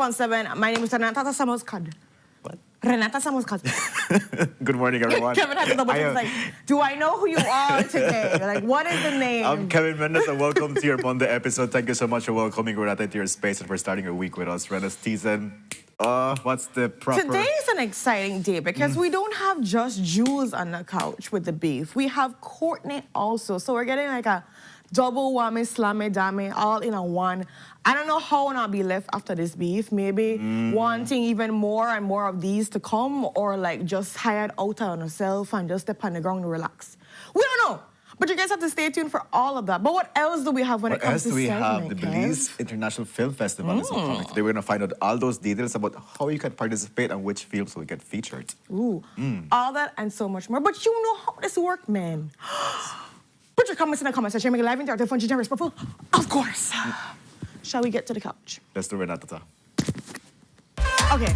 on 7. My name is Renata Samoskad. What? Renata Samoskad. Good morning, everyone. Kevin had to double check. Like, do I know who you are today? Like, what is the name? I'm Kevin Mendes, and welcome to your Monday episode. Thank you so much for welcoming Renata into your space and for starting your week with us. Rena's teasing. What's the proper... Today is an exciting day because we don't have just Jules on the couch with the beef. We have Courtney also. So we're getting like a double whammy, slammy, dammy, all in a one. I don't know how I'll be left after this beef. Maybe wanting even more and more of these to come, or like just hired out on herself and just step on the ground and relax. We don't know. But you guys have to stay tuned for all of that. But what else do we have when it comes to What else do we segment, have? The Belize International Film Festival is upcoming. Today we're going to find out all those details about how you can participate and which films will get featured. Ooh, all that and so much more. But you know how this works, man. Put your comments in the comment section. Make it live, interactive, fun, generous, respectful. Of course. Shall we get to the couch? Let's do Renata. Okay.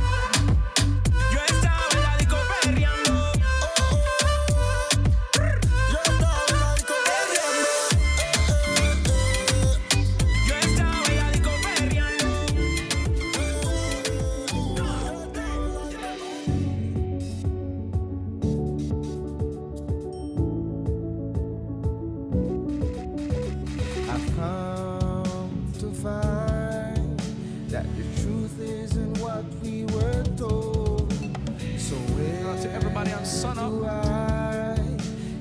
Sunup.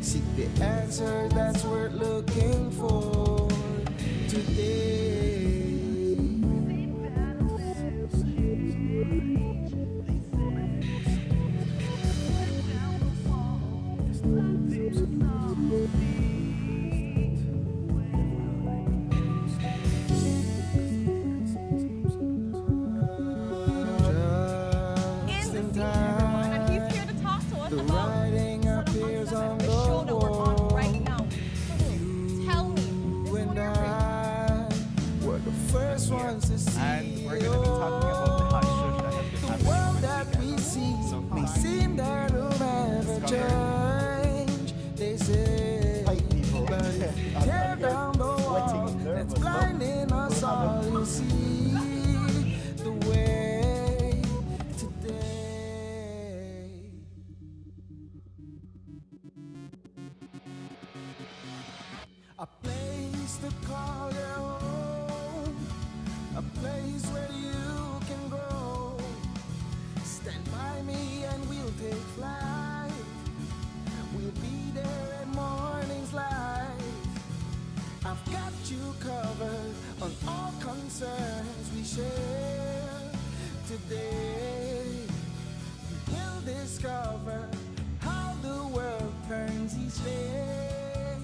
Seek the answer that's worth looking for today. And we're going to be talking about the hot shush that has been happening. The world that we see may seem that will never change. They say, but if you tear down the wall that's blinding us all, you'll see the way today. A place to call your home, a place where you can grow. Stand by me and we'll take flight. We'll be there at morning's light. I've got you covered on all concerns we share today. You will discover how the world turns each day.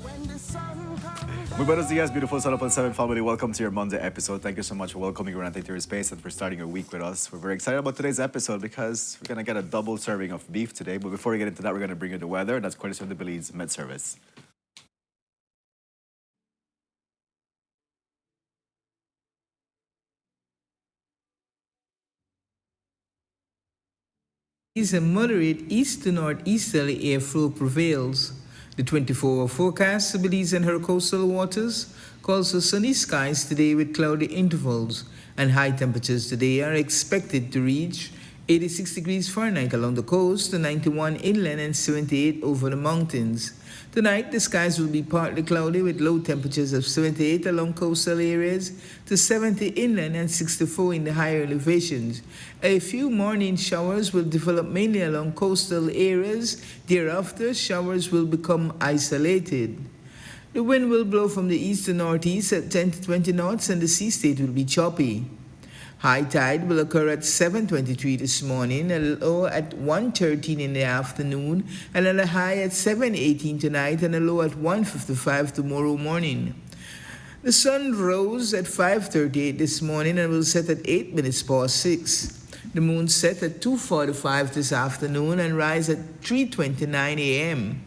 When the sun comes. Muy buenos dias, beautiful Sunup on 7 family. Welcome to your Monday episode. Thank you so much for welcoming Renata into your space and for starting your week with us. We're very excited about today's episode because we're going to get a double serving of beef today. But before we get into that, we're going to bring you the weather. That's courtesy of the Belize Met Service. A moderate east to northeasterly airflow prevails. The 24-hour forecast for Belize and her coastal waters calls for sunny skies today with cloudy intervals, and high temperatures today are expected to reach 86 degrees Fahrenheit along the coast, to 91 inland and 78 over the mountains. Tonight, the skies will be partly cloudy with low temperatures of 78 along coastal areas to 70 inland and 64 in the higher elevations. A few morning showers will develop mainly along coastal areas. Thereafter, showers will become isolated. The wind will blow from the east to northeast at 10 to 20 knots, and the sea state will be choppy. High tide will occur at 7:23 this morning, a low at 1:13 in the afternoon, and a high at 7:18 tonight, and a low at 1:55 tomorrow morning. The sun rose at 5:38 this morning and will set at 8 minutes past 6. The moon set at 2:45 this afternoon and rise at 3:29 a.m.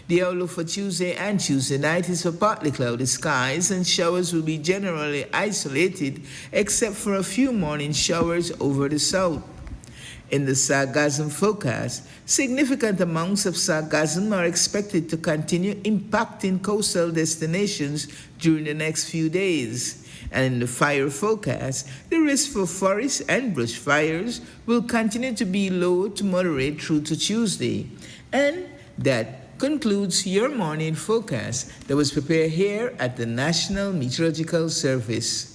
The outlook for Tuesday and Tuesday night is for partly cloudy skies, and showers will be generally isolated except for a few morning showers over the south. In the sargassum forecast, significant amounts of sargassum are expected to continue impacting coastal destinations during the next few days. And in the fire forecast, the risk for forest and brush fires will continue to be low to moderate through to Tuesday. And that concludes your morning forecast that was prepared here at the National Meteorological Service.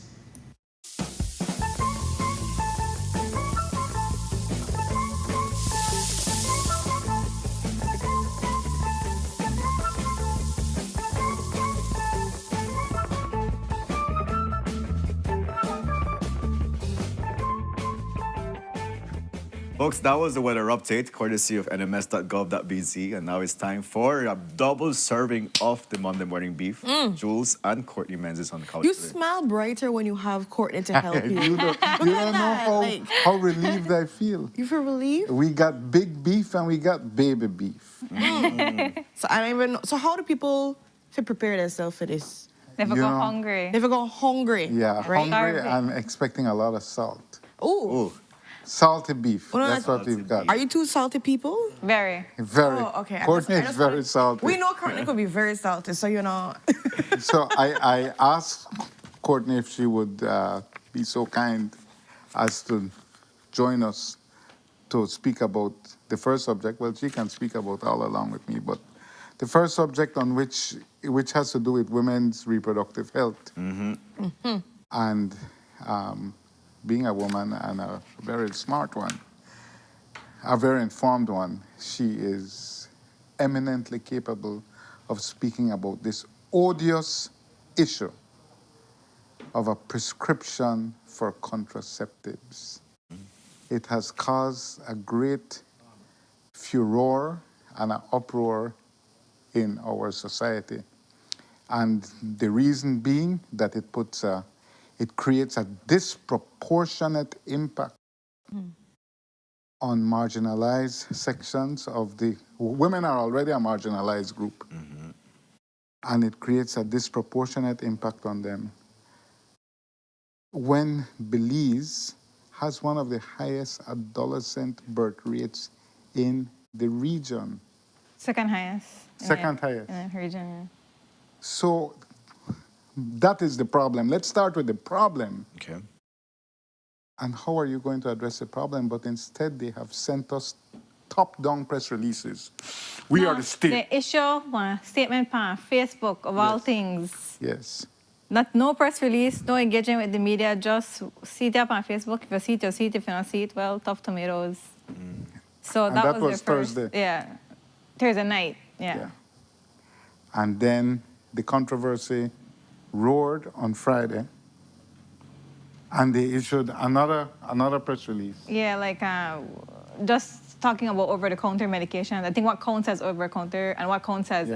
Folks, that was the weather update, courtesy of nms.gov.bz. And now it's time for a double serving of the Monday morning beef. Jules and Courtney Menzies on the couch You today. smell brighter when you have Courtney to help you. You don't know how relieved I feel. You feel relieved? We got big beef and we got baby beef. So I don't even know. So how do people to prepare themselves for this? Never You go know, hungry. Never go hungry. Yeah, right? hungry. Starving. I'm expecting a lot of salt. Ooh. Ooh. Salty beef. Well, no, That's what we've got. Are you two salty people? Very. Very. Oh, okay. Courtney I is just very wanted- salty. We know Courtney could be very salty, so you know. So I asked Courtney if she would be so kind as to join us to speak about the first subject. Well, she can speak about all along with me, but the first subject on which has to do with women's reproductive health. And being a woman and a very smart one, a very informed one, she is eminently capable of speaking about this odious issue of a prescription for contraceptives. It has caused a great furor and an uproar in our society. And the reason being that it creates a disproportionate impact on marginalized sections of the women are already a marginalized group, and it creates a disproportionate impact on them. When Belize has one of the highest adolescent birth rates in the region, Second highest. Second highest. In the region. So that is the problem. Let's start with the problem. Okay. And how are you going to address the problem? But instead, they have sent us top-down press releases. We are the state. The issue, one statement on Facebook of all things. Yes. No press release, no engagement with the media, just see it up on Facebook. If you see it, you see it. If you don't see it, well, tough tomatoes. So And that that was was their first. Thursday. Yeah. Thursday night. Yeah. And then the controversy roared on Friday, and they issued another press release. Yeah, like just talking about over-the-counter medication. I think what counts as over-the-counter and what counts as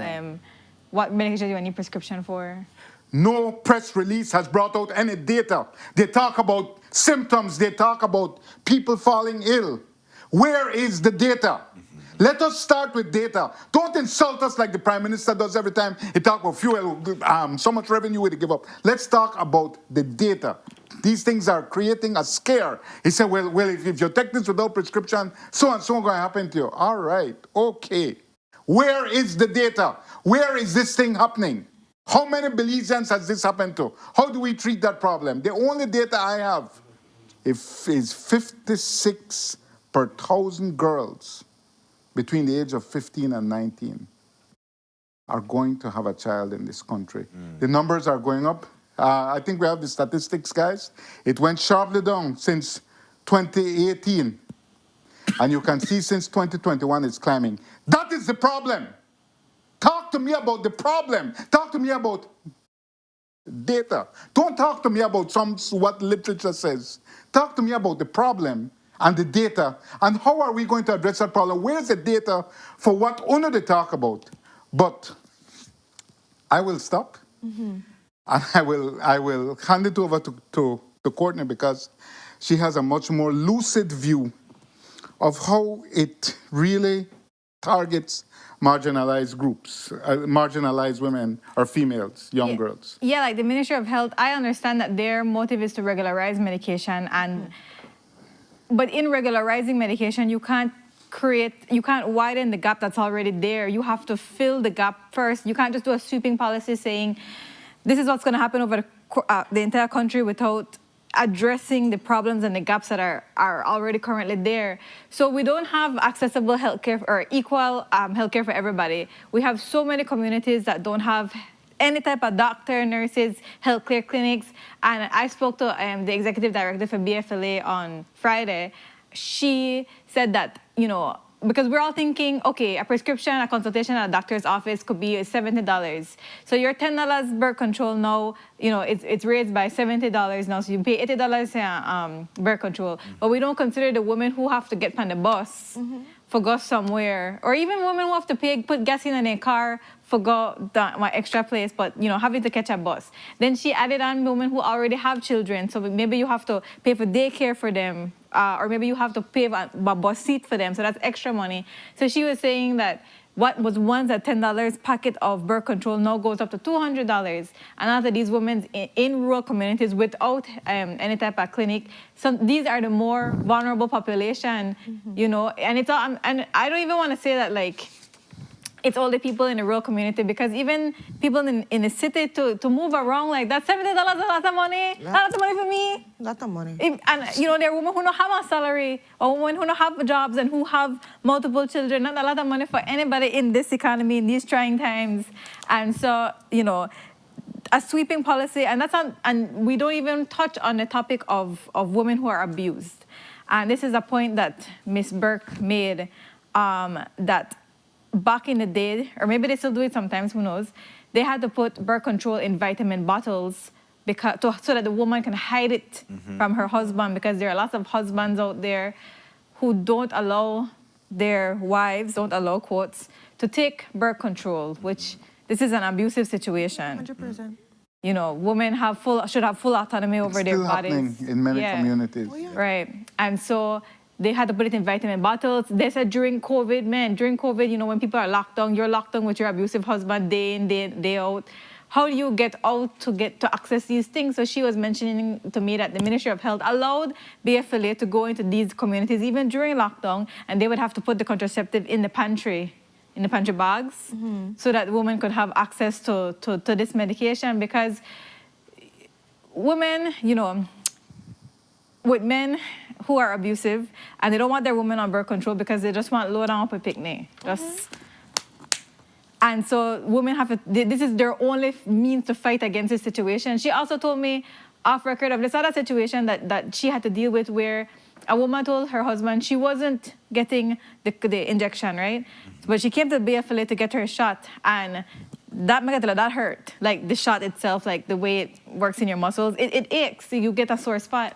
what medication do you need prescription for. No press release has brought out any data. They talk about symptoms. They talk about people falling ill. Where is the data? Let us start with data. Don't insult us like the Prime Minister does every time he talks about fuel, so much revenue we give up. Let's talk about the data. These things are creating a scare. He said, well, if you take this without prescription, so and so going to happen to you. All right, okay. Where is the data? Where is this thing happening? How many Belizeans has this happened to? How do we treat that problem? The only data I have is 56 per 1,000 girls between the age of 15 and 19 are going to have a child in this country. The numbers are going up. I think we have the statistics, guys. It went sharply down since 2018. And you can see since 2021 it's climbing. That is the problem. Talk to me about the problem. Talk to me about data. Don't talk to me about what literature says. Talk to me about the problem and the data, and how are we going to address that problem? Where's the data for what only they talk about? But I will stop, and I will hand it over to Courtney, because she has a much more lucid view of how it really targets marginalized groups, marginalized women or females, young girls. Yeah, like the Ministry of Health, I understand that their motive is to regularize medication, and but in regularizing medication, you can't widen the gap that's already there. You have to fill the gap first. You can't just do a sweeping policy saying, this is what's going to happen over the entire country without addressing the problems and the gaps that are already currently there. So we don't have accessible healthcare or equal healthcare for everybody. We have so many communities that don't have any type of doctor, nurses, healthcare clinics. And I spoke to the executive director for BFLA on Friday. She said that, because we're all thinking, okay, a prescription, a consultation at a doctor's office could be $70. So your $10 birth control now, it's raised by $70 now. So you pay $80 birth control. But we don't consider the women who have to get on the bus for go somewhere, or even women who have to put gas in their car for go my extra place, but having to catch a bus. Then she added on women who already have children, so maybe you have to pay for daycare for them, or maybe you have to pay a bus seat for them, so that's extra money. So she was saying that what was once a $10 packet of birth control now goes up to $200. And after these women in rural communities without any type of clinic, these are the more vulnerable population, and it's all, and I don't even want to say that like it's all the people in the rural community, because even people in the city to move around like that, $70 is a lot of money. Yeah. Lot of money for me. Lot of money. And there are women who don't have a salary, or women who don't have jobs and who have multiple children. Not a lot of money for anybody in this economy, in these trying times. And so, a sweeping policy, and we don't even touch on the topic of women who are abused. And this is a point that Ms. Burke made, that back in the day, or maybe they still do it sometimes, who knows, they had to put birth control in vitamin bottles so that the woman can hide it from her husband, because there are lots of husbands out there who don't allow their wives, quotes, to take birth control, which this is an abusive situation. 100%. Women should have full autonomy over their bodies. It's still happening in many communities. Oh, yeah. Right. And so they had to put it in vitamin bottles. They said during COVID, when people are locked down, you're locked down with your abusive husband day in, day out. How do you get out to access these things? So she was mentioning to me that the Ministry of Health allowed BFLA to go into these communities even during lockdown, and they would have to put the contraceptive in the pantry bags, so that women could have access to this medication, because women, with men who are abusive, and they don't want their women on birth control because they just want low down up a picnic. And so women this is their only means to fight against this situation. She also told me off record of this other situation that she had to deal with, where a woman told her husband she wasn't getting the injection, right? But she came to the BFLA to get her shot, and that hurt. Like the shot itself, like the way it works in your muscles, it aches, so you get a sore spot.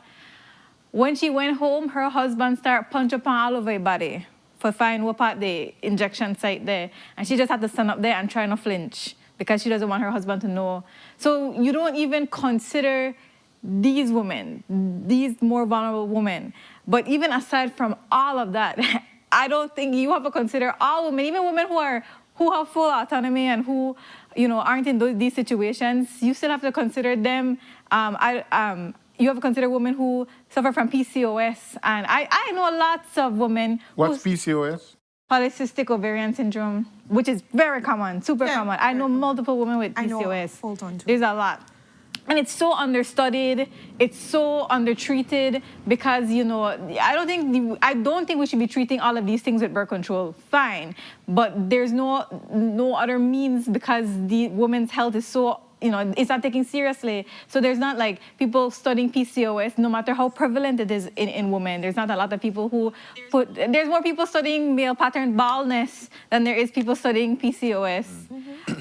When she went home, her husband started punching upon all over her body for find what part the injection site there. And she just had to stand up there and try not flinch, because she doesn't want her husband to know. So you don't even consider these women, these more vulnerable women. But even aside from all of that, I don't think you have to consider all women, even women who have full autonomy and who, aren't in these situations. You still have to consider them. You have to consider women who suffer from PCOS. And I know lots of women. What's PCOS? Polycystic ovarian syndrome, which is very common, super common. I know multiple women with PCOS. Hold on to. There's a lot. And it's so understudied, it's so undertreated, because I don't think we should be treating all of these things with birth control. Fine, but there's no other means, because the woman's health is so it's not taken seriously. So there's not like people studying PCOS, no matter how prevalent it is in women. There's not a lot of people there's more people studying male pattern baldness than there is people studying PCOS.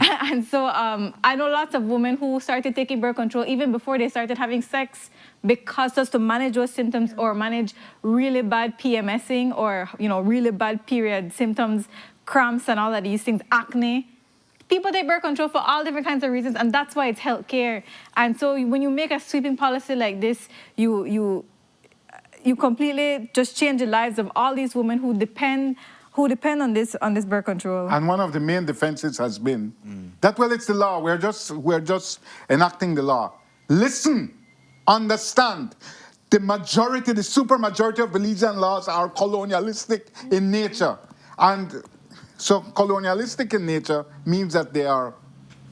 And so I know lots of women who started taking birth control even before they started having sex, because just to manage those symptoms, or manage really bad PMSing, or really bad period symptoms, cramps and all of these things, acne. People take birth control for all different kinds of reasons, and that's why it's healthcare. And so when you make a sweeping policy like this, you completely just change the lives of all these women who depend on this birth control. And one of the main defenses has been that, well, it's the law. We're just enacting the law. Listen, understand. the majority, the super majority of Belizean laws are colonialistic in nature. And so colonialistic in nature means that they are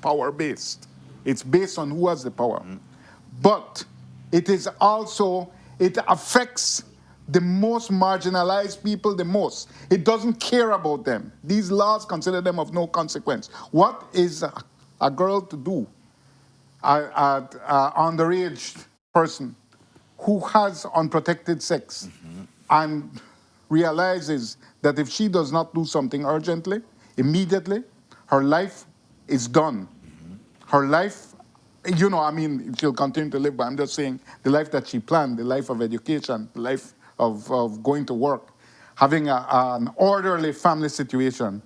power-based. It's based on who has the power. But it is also, it affects the most marginalized people the most. It doesn't care about them. These laws consider them of no consequence. What is a girl to do? An underage person who has unprotected sex and realizes that if she does not do something urgently, immediately, her life is done. Her life, you know, I mean, she'll continue to live, but I'm just saying the life that she planned, the life of education, the life of going to work, having an orderly family situation,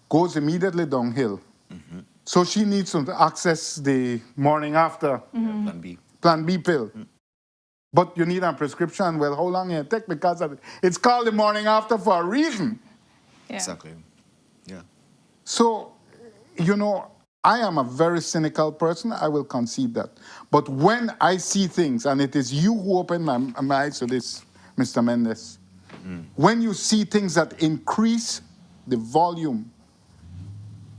goes immediately downhill. So she needs to access the morning after Plan B pill. But you need a prescription. Well, how long it take? Because it's called the morning after for a reason. Yeah. Exactly. Yeah. So, you know, I am a very cynical person. I will concede that. But when I see things, and it is you who opened my eyes to this, Mr. Mendes, when you see things that increase the volume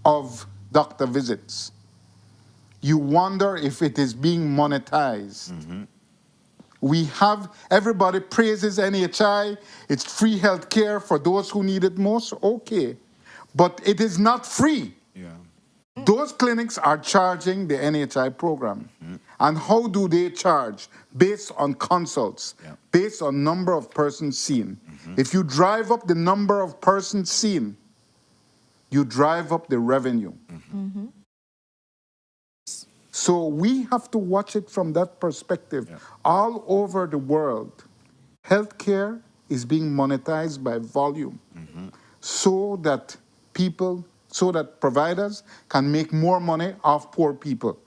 of doctor visits, you wonder if it is being monetized. We have, everybody praises NHI, it's free health care for those who need it most, okay. But it is not free. Yeah. Those clinics are charging the NHI program. And how do they charge? Based on consults, based on number of persons seen. If you drive up the number of persons seen, you drive up the revenue. So we have to watch it from that perspective. All over the world, healthcare is being monetized by volume so that people, so that providers can make more money off poor people,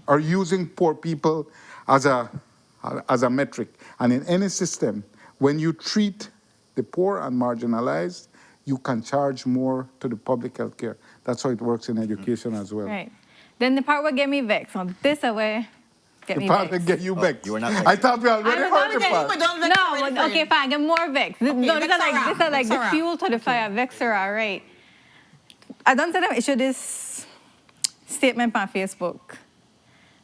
or using poor people as a metric. And in any system, when you treat the poor and marginalized, you can charge more to the public health care. That's how it works in education as well. Right. Then the part will get me vexed. So this away, get The me part that vexed. get you vexed. You were not I thought we already I heard was the gonna part. get you, but don't vex No, her, but, okay, fine. Get more vexed. No, vex these are like vex the her. fuel to the fire. Vex her, all right. I don't say them issue this statement on Facebook.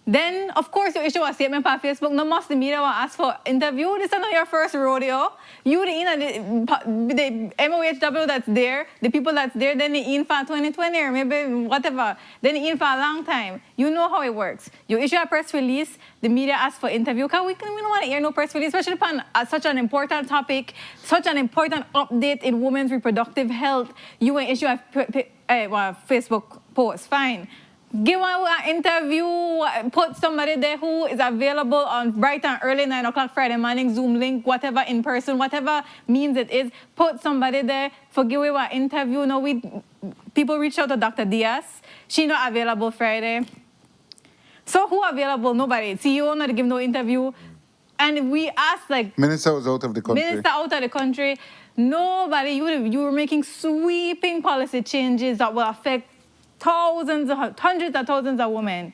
Then, of course, you issue a statement on Facebook. No most the media will ask for interview. This is not your first rodeo. You, the MOHW that's there, the people that's there, then the in for 2020 or maybe whatever. Then the in for a long time. You know how it works. You issue a press release, the media asks for interview. Because we don't want to hear no press release, especially upon such an important topic, such an important update in women's reproductive health. You will issue a Facebook post. Fine. Give an interview, put somebody there who is available on bright and early 9 o'clock Friday morning, Zoom link, whatever, in person, whatever means it is. Put somebody there for give an interview. No, people reach out to Dr. Diaz. She not available Friday. So who available? Nobody. CEO not give no interview. And we asked like... Minister was out of the country. Minister out of the country. Nobody. You were making sweeping policy changes that will affect hundreds of thousands of women,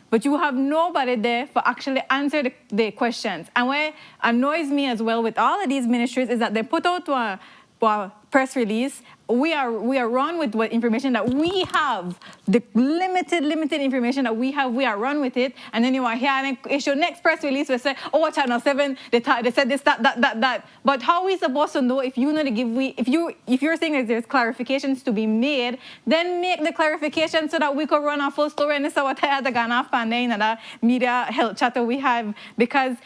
but you have nobody there for actually answer the questions. And what annoys me as well with all of these ministries is that they put out a press release. We are run with what information that we have, the limited information that we have. We are run with it, and then you are here and issue next press release. We say, oh, Channel 7, they said this, that. But how are we supposed to know if you know to give if you're saying that there's clarifications to be made, then make the clarification so that we could run a full story. And this is what I had to go off and then the media health chatter we have, because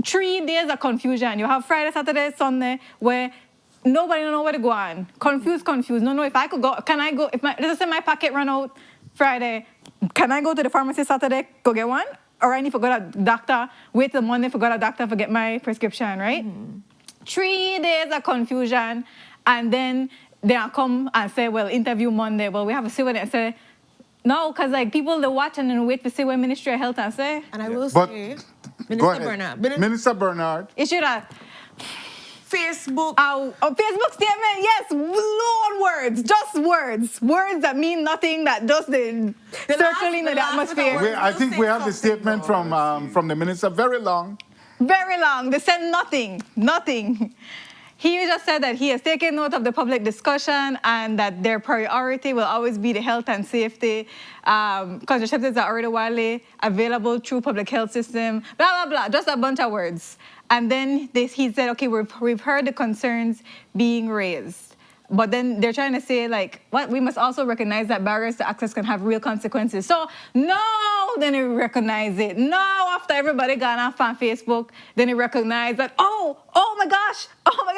3 days of confusion. You have Friday, Saturday, Sunday where nobody know where to go on. Confused. No, if I could go, can I go? Let's say my packet run out Friday, can I go to the pharmacy Saturday, go get one? Or I need to go to the doctor, wait till Monday for go to the doctor for get my prescription, right? 3 days of confusion, and then they'll come and say, well, interview Monday. Well, we have to see what they say. No, because like people, they watch and then wait to see what Ministry of Health and say. And I will But say, go Minister ahead. Bernard. Minister Bernard. It should have... Facebook. Facebook statement, yes, long words, just words. Words that mean nothing, that just circling the atmosphere. I think we have the statement from the minister, very long. Very long. They said nothing. He just said that he has taken note of the public discussion and that their priority will always be the health and safety. Contraceptives are already widely available through public health system, blah, blah, blah, just a bunch of words. And then he said, okay, we've heard the concerns being raised. But then they're trying to say, like, what? We must also recognize that barriers to access can have real consequences. So, no, then they recognize it. No, after everybody got off on Facebook, then they recognize that, oh my gosh,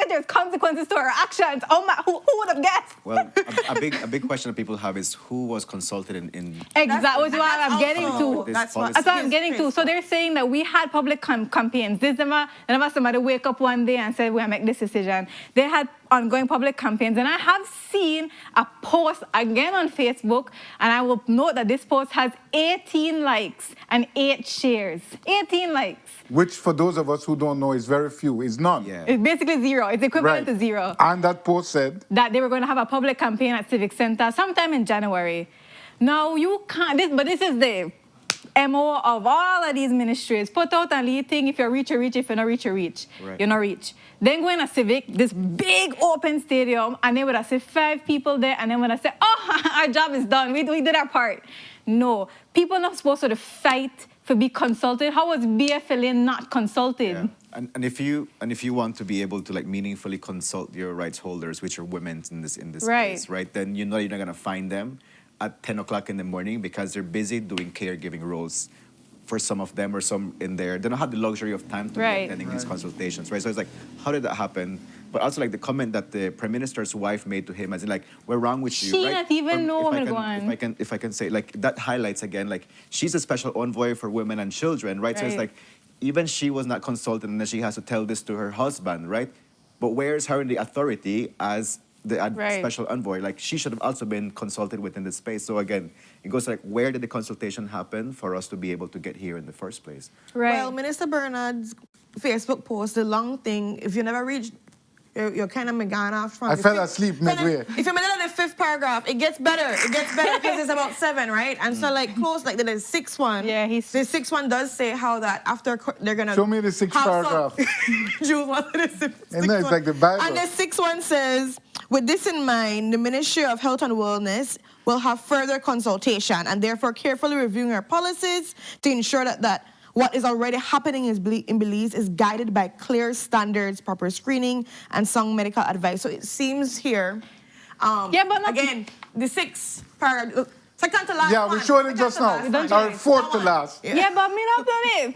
there's consequences to our actions. Oh my, who would have guessed? Well, a big question that people have is who was consulted in Exactly, what I'm getting to. That's That's what I'm getting to. So they're saying that we had public campaigns. None of us somebody wake up one day and say, we're going to make this decision. They had ongoing public campaigns. And I have seen a post again on Facebook, and I will note that this post has 18 likes and 8 shares. 18 likes. Which, for those of us who don't know, is very few. Is none. Yeah. It's basically zero. It's equivalent to zero. And that post said? That they were going to have a public campaign at Civic Center sometime in January. Now, you can't, but this is the MO of all of these ministries. Put out a lead thing. If you reach, you reach. If you not reach, you reach. Right. You not reach. Then go in a Civic, this big open stadium, and then would have say 5 people there, and then would have say, oh, our job is done. We did our part. No. People are not supposed to fight for be consulted. How was BFLA not consulted? Yeah. And if you want to be able to like meaningfully consult your rights holders, which are women in this case, right? Then you know you're not gonna find them at 10 o'clock in the morning because they're busy doing caregiving roles for some of them or some in there. They don't have the luxury of time to be attending these consultations, right? So it's like, how did that happen? But also like the comment that the Prime Minister's wife made to him as in like, we're wrong with you, She right? not even know what go on. If I can say, like that highlights again, like she's a special envoy for women and children, right? So it's like, even she was not consulted and then she has to tell this to her husband, right? But where's her in the authority as the special envoy? Like she should have also been consulted within the space. So again, it goes like, where did the consultation happen for us to be able to get here in the first place? Right. Well, Minister Bernard's Facebook post, the long thing, if you never reached, you're kind of gone off from. I fell asleep midway. If you're middle of the 5th paragraph, it gets better. It gets better because it's about 7, right? And so like close, like the 6th one. Yeah, the 6th one does say how that after they're gonna Show me the 6th paragraph. Jules wanted the 6th And it's like the Bible. And the 6th one says, with this in mind, the Ministry of Health and Wellness will have further consultation and therefore carefully reviewing our policies to ensure that what is already happening in Belize is guided by clear standards, proper screening, and sound medical advice. So it seems here, but not again, the 6th paragraph, second to last Yeah, one. we showed it just now. Or 4th to last. Yeah, but me not done it.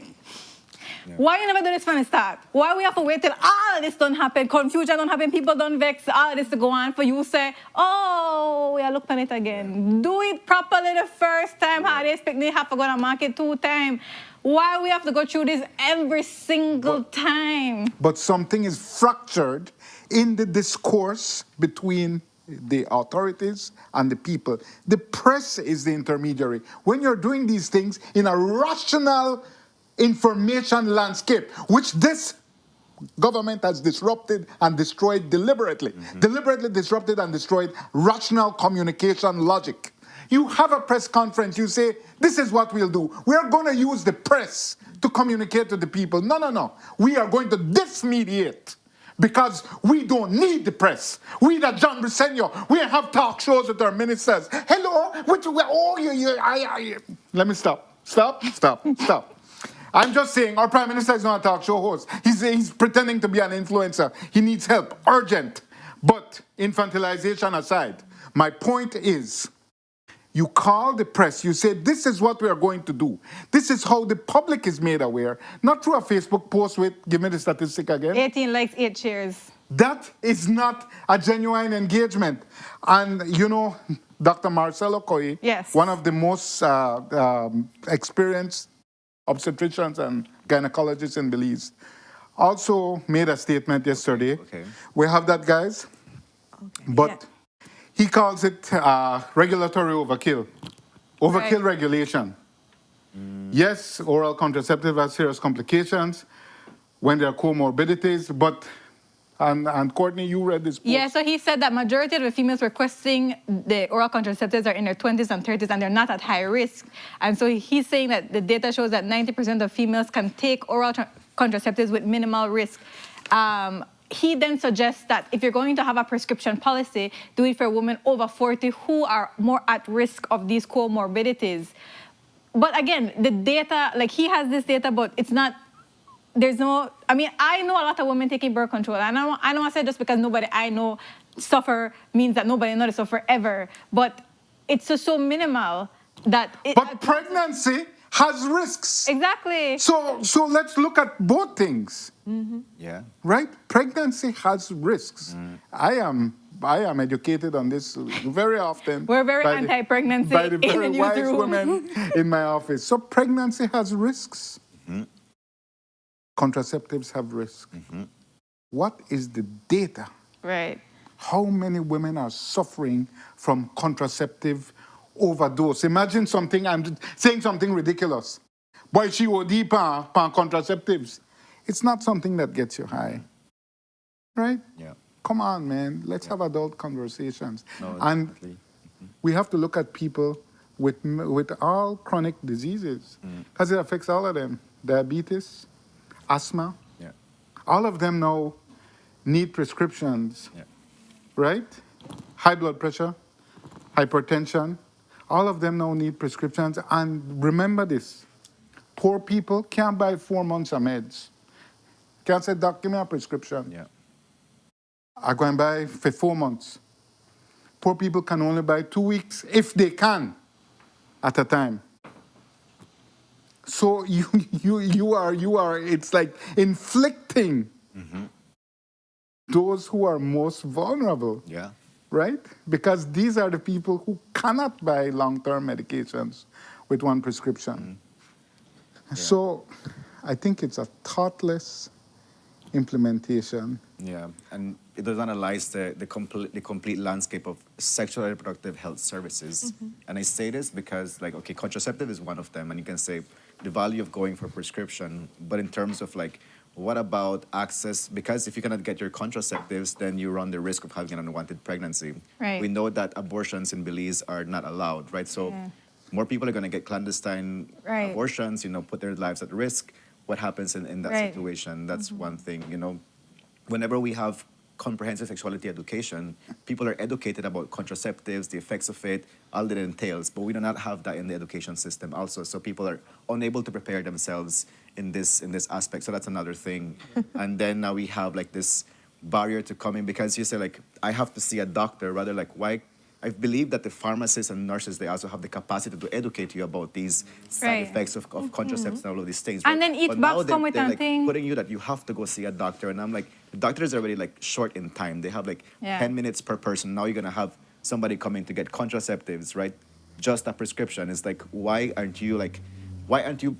Why you never do this from the start? Why we have to wait till all of this don't happen, confusion don't happen, people don't vex, all of this to go on for you say, oh, we are look on it again. Do it properly the first time. How they expect me have to go to market 2 times? Why we have to go through this every single time? But something is fractured in the discourse between the authorities and the people. The press is the intermediary. When you're doing these things in a rational information landscape, which this government has disrupted and destroyed deliberately. Deliberately disrupted and destroyed rational communication logic. You have a press conference, you say, this is what we'll do. We are going to use the press to communicate to the people. No. We are going to dismediate because we don't need the press. We, that John Briceño, we have talk shows with our ministers. Hello, let me stop. I'm just saying, our Prime Minister is not a talk show host. He's pretending to be an influencer. He needs help, urgent. But infantilization aside, my point is, you call the press, you say, this is what we are going to do. This is how the public is made aware, not through a Facebook post with, give me the statistic again. 18 likes, 8 shares. That is not a genuine engagement. And, you know, Dr. Marcelo Caye, one of the most experienced obstetricians and gynecologists in Belize, also made a statement yesterday. Okay. We have that, guys. Okay. But he calls it regulatory overkill. Overkill regulation. Yes, oral contraceptive has serious complications when there are comorbidities, but And Courtney, you read this post. Yeah, so he said that majority of the females requesting the oral contraceptives are in their 20s and 30s and they're not at high risk. And so he's saying that the data shows that 90% of females can take oral contraceptives with minimal risk. He then suggests that if you're going to have a prescription policy, do it for women over 40 who are more at risk of these comorbidities. But again, the data, like he has this data, but it's not, there's no, I mean, I know a lot of women taking birth control. And I don't want to say just because nobody I know suffer means that nobody knows suffer ever. But it's just so minimal that it... But pregnancy has risks. Exactly. So let's look at both things. Yeah. Right? Pregnancy has risks. I am educated on this very often. We're very by the- anti-pregnancy by the in the very wise newsroom. women in my office. So pregnancy has risks. Contraceptives have risks. What is the data? Right. How many women are suffering from contraceptive overdose? Imagine something, I'm saying something ridiculous. Boy, she OD pan contraceptives. It's not something that gets you high. Right? Yeah. Come on, man. Let's have adult conversations. No, and definitely. we have to look at people with all chronic diseases because it affects all of them. Diabetes, asthma, Yeah. all of them now need prescriptions, Yeah. right? High blood pressure, hypertension, all of them now need prescriptions. And remember this, poor people can't buy 4 months of meds. Can't say, doc, give me a prescription. Yeah. I go and buy for 4 months. Poor people can only buy 2 weeks, if they can, at a time. So you are, it's like inflicting those who are most vulnerable, Yeah. right? Because these are the people who cannot buy long-term medications with one prescription. So I think it's a thoughtless implementation. Yeah, and it does analyze the complete landscape of sexual and reproductive health services. And I say this because, like, okay, contraceptive is one of them, and you can say the value of going for prescription, but in terms of, like, what about access? Because if you cannot get your contraceptives, then you run the risk of having an unwanted pregnancy. Right. We know that abortions in Belize are not allowed, right? So more people are going to get clandestine Right. abortions, put their lives at risk. What happens in that Right. situation? That's one thing, Whenever we have comprehensive sexuality education, people are educated about contraceptives, the effects of it, all that it entails, but we do not have that in the education system also. So people are unable to prepare themselves in this aspect. So that's another thing. And then now we have like this barrier to coming because you say like, I have to see a doctor, rather like why? I believe that the pharmacists and nurses, they also have the capacity to educate you about these side Right. effects of contraceptives and all of these things. And right? then each But box now come with they're a like thing. putting you that you have to go see a doctor. And I'm like, the doctors are already like short in time. They have like 10 minutes per person. Now you're going to have somebody coming to get contraceptives, right? Just a prescription. It's like, why aren't you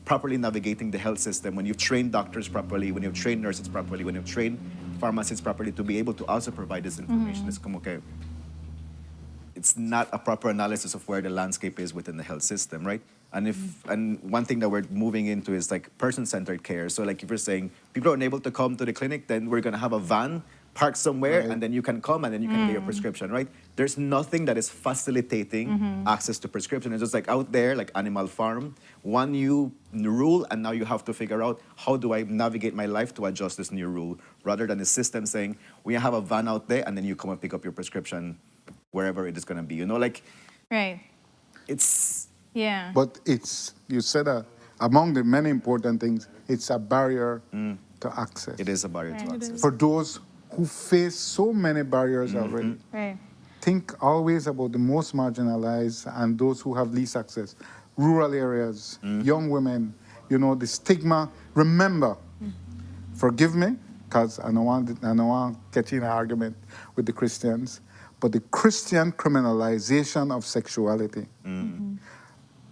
properly navigating the health system when you've trained doctors properly, when you've trained nurses properly, when you've trained pharmacists properly to be able to also provide this information? It's como que it's not a proper analysis of where the landscape is within the health system, right? And one thing that we're moving into is like person-centered care. So like if you're saying people are unable to come to the clinic, then we're gonna have a van parked somewhere, and then you can come and then you can get your prescription, right? There's nothing that is facilitating access to prescription. It's just like out there, like Animal Farm, one new rule, and now you have to figure out how do I navigate my life to adjust this new rule, rather than the system saying, we have a van out there, and then you come and pick up your prescription wherever it is going to be, Right. It's... Yeah. But you said that among the many important things, it's a barrier to access. It is a barrier to access. For those who face so many barriers already, Right. think always about the most marginalized and those who have least access. Rural areas, young women, the stigma. Remember, forgive me, because I don't want to get in an argument with the Christians, but the Christian criminalization of sexuality.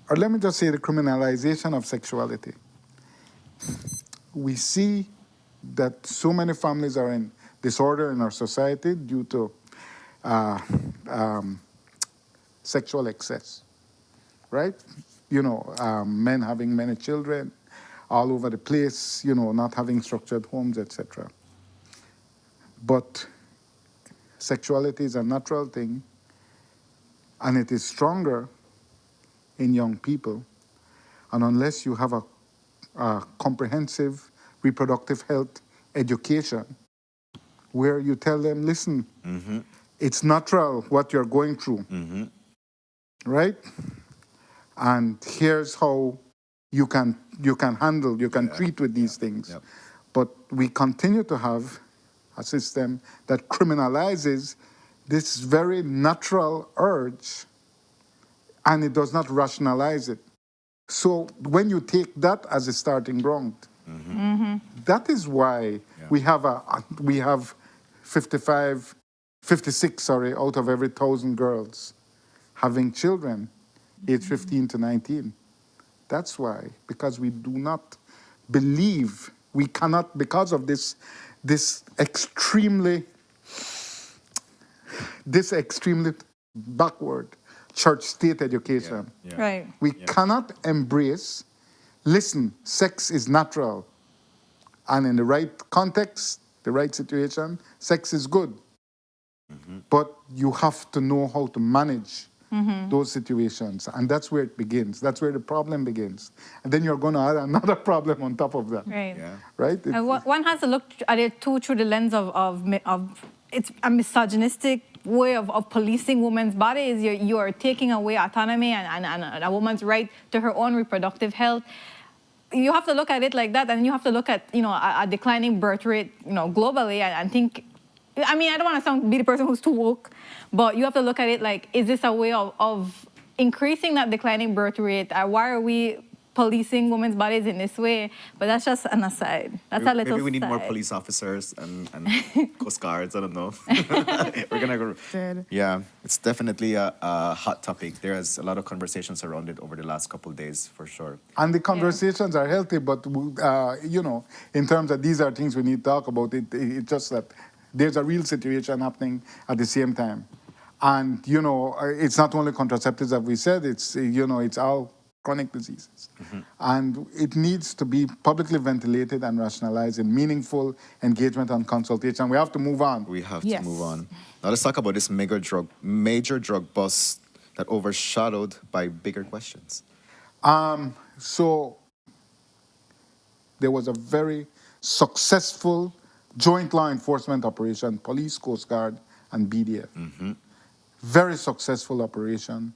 Or let me just say the criminalization of sexuality. We see that so many families are in disorder in our society due to sexual excess, right? Men having many children all over the place, not having structured homes, etc. But sexuality is a natural thing, and it is stronger in young people. And unless you have a comprehensive reproductive health education where you tell them, listen, it's natural what you're going through, right? And here's how you can handle, you can treat with these things. Yep. But we continue to have a system that criminalizes this very natural urge, and it does not rationalize it. So when you take that as a starting ground, that is why we have 56 out of every 1,000 girls having children, age 15 to 19. That's why, because we do not believe, we cannot, because of this extremely backward church-state education. Yeah. Right. We cannot embrace, listen, sex is natural. And in the right context, the right situation, sex is good. But you have to know how to manage those situations. And that's where it begins. That's where the problem begins. And then you're going to add another problem on top of that. Right. Yeah. Right? And one has to look at it too through the lens of it's a misogynistic way of policing women's bodies. You are taking away autonomy and a woman's right to her own reproductive health. You have to look at it like that, and you have to look at a declining birth rate globally and think. I mean, I don't want to be the person who's too woke, but you have to look at it like, is this a way of increasing that declining birth rate? Why are we policing women's bodies in this way? But that's just an aside. That's a little Maybe we need more side. police officers and Coast Guards. I don't know. We're gonna go. Did. Yeah, it's definitely a hot topic. There's a lot of conversations around it over the last couple of days, for sure. And the conversations are healthy, but, in terms of these are things we need to talk about, it's just that there's a real situation happening at the same time. And, it's not only contraceptives, as we said, it's all chronic diseases. And it needs to be publicly ventilated and rationalized in meaningful engagement and consultation. We have to move on. We have Yes. to move on. Now let's talk about this major drug bust that overshadowed by bigger questions. So there was a very successful joint law enforcement operation, police, Coast Guard, and BDF. Very successful operation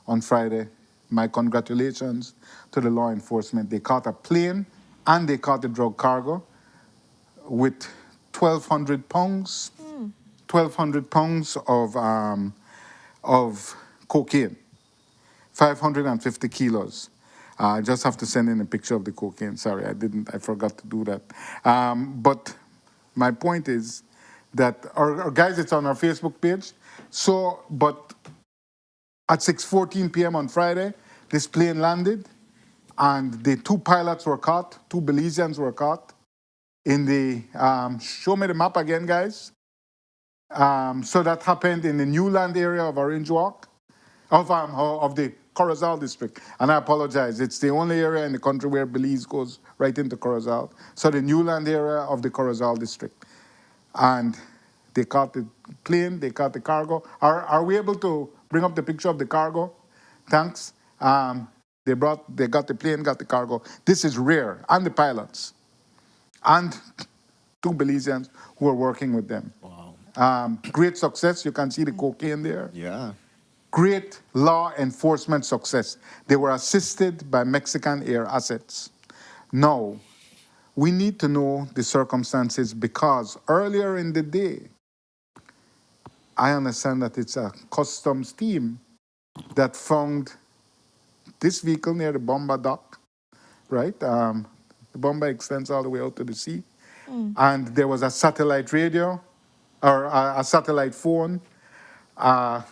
on Friday. My congratulations to the law enforcement. They caught a plane and they caught the drug cargo with 1,200 pounds, 1,200 pounds of cocaine, 550 kilos. I just have to send in a picture of the cocaine. Sorry, I forgot to do that. But my point is that, our guys, it's on our Facebook page. So, but at 6:14 p.m. on Friday, this plane landed, and the two pilots were caught, two Belizeans were caught in the, show me the map again, guys. So that happened in the Newland area of Orange Walk, of the Corozal district. And I apologize, it's the only area in the country where Belize goes right into Corozal. So the Newland area of the Corozal district. And they caught the plane, they caught the cargo. Are we able to bring up the picture of the cargo? Thanks. They got the plane, got the cargo. This is rare, and the pilots. And two Belizeans who are working with them. Wow. Great success, you can see the cocaine there. Yeah. Great law enforcement success. They were assisted by Mexican air assets. Now, we need to know the circumstances, because earlier in the day, I understand that it's a customs team that found this vehicle near the Bomba dock, right? The Bomba extends all the way out to the sea. And there was a satellite radio, or a satellite phone, a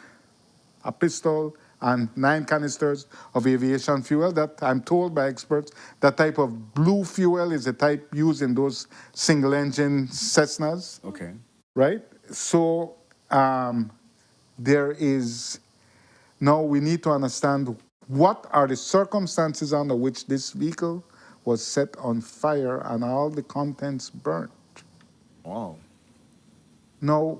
pistol, and 9 canisters of aviation fuel that I'm told by experts, that type of blue fuel is the type used in those single-engine Cessnas, Okay. right? So there is, now we need to understand what are the circumstances under which this vehicle was set on fire and all the contents burnt. Wow. Now,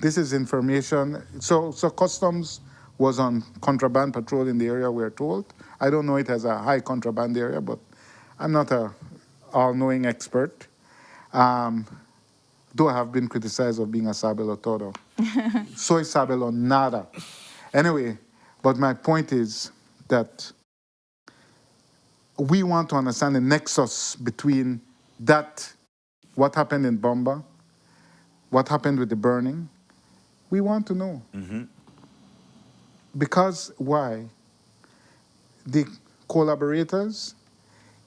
this is information. So customs was on contraband patrol in the area, we're told. I don't know it as a high contraband area, but I'm not a all-knowing expert. Though I have been criticized of being a sabelo todo. Soy sabelo nada. Anyway, but my point is that we want to understand the nexus between that, what happened in Bomba, what happened with the burning. We want to know. Because why? The collaborators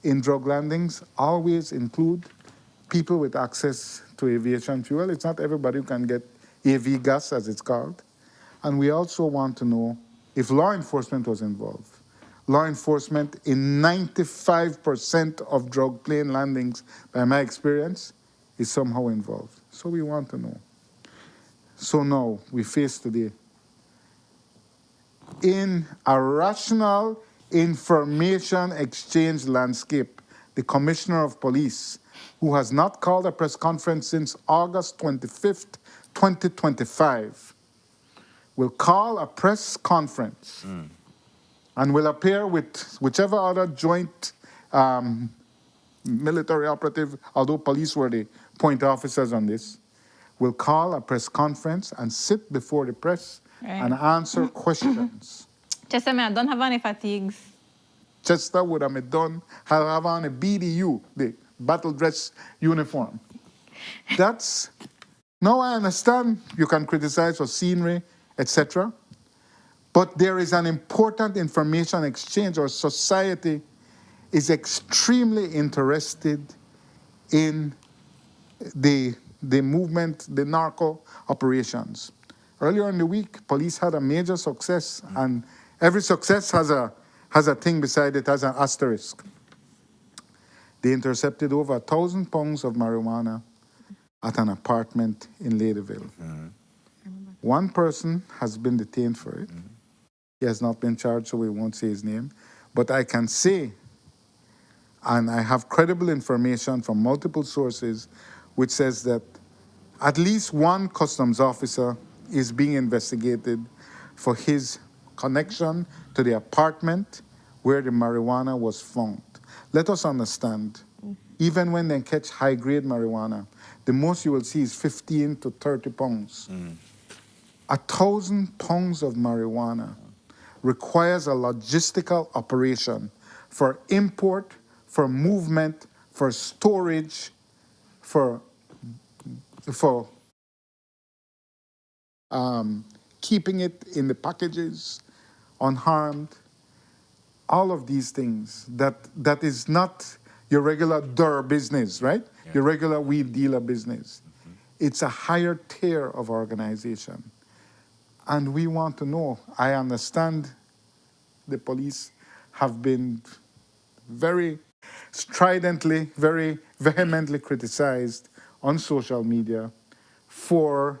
in drug landings always include people with access to aviation fuel. It's not everybody who can get AV gas, as it's called. And we also want to know if law enforcement was involved. Law enforcement in 95% of drug plane landings, by my experience, is somehow involved. So we want to know. So now we face today in a rational information exchange landscape, the Commissioner of Police, who has not called a press conference since August 25th, 2025, will call a press conference and will appear with whichever other joint military operative, although police were the point officers on this, will call a press conference and sit before the press and answer questions. Just I don't have any fatigues. Chester would have done have on a BDU, the battle dress uniform. That's, now I understand you can criticize for scenery, etc. But there is an important information exchange. Our society is extremely interested in the movement, the narco operations. Earlier in the week, police had a major success, and every success has a thing beside it, has an asterisk. They intercepted over 1,000 pounds of marijuana at an apartment in Ladyville. One person has been detained for it. He has not been charged, so we won't say his name. But I can say, and I have credible information from multiple sources, which says that at least one customs officer is being investigated for his connection to the apartment where the marijuana was found. Let us understand, even when they catch high-grade marijuana, the most you will see is 15 to 30 pounds. 1,000 pounds of marijuana requires a logistical operation for import, for movement, for storage, for keeping it in the packages unharmed. All of these things, that is not your regular business, right? Yeah. Your regular weed dealer business. It's a higher tier of organization. And we want to know. I understand the police have been very stridently, very vehemently criticized on social media for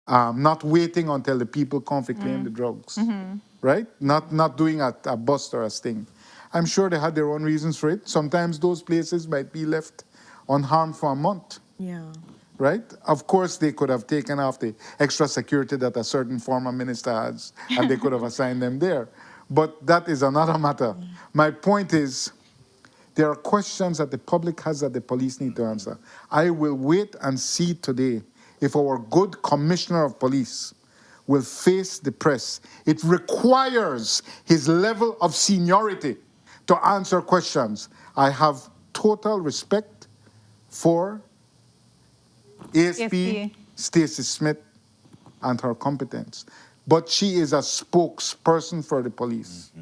not waiting until the people come to claim the drugs, right? Not doing a bust or a sting. I'm sure they had their own reasons for it. Sometimes those places might be left unharmed for a month. Yeah. Right? Of course, they could have taken off the extra security that a certain former minister has, and they could have assigned them there. But that is another matter. My point is, there are questions that the public has that the police need to answer. I will wait and see today if our good commissioner of police will face the press. It requires his level of seniority to answer questions. I have total respect for ASP Stacey Smith and her competence. But she is a spokesperson for the police.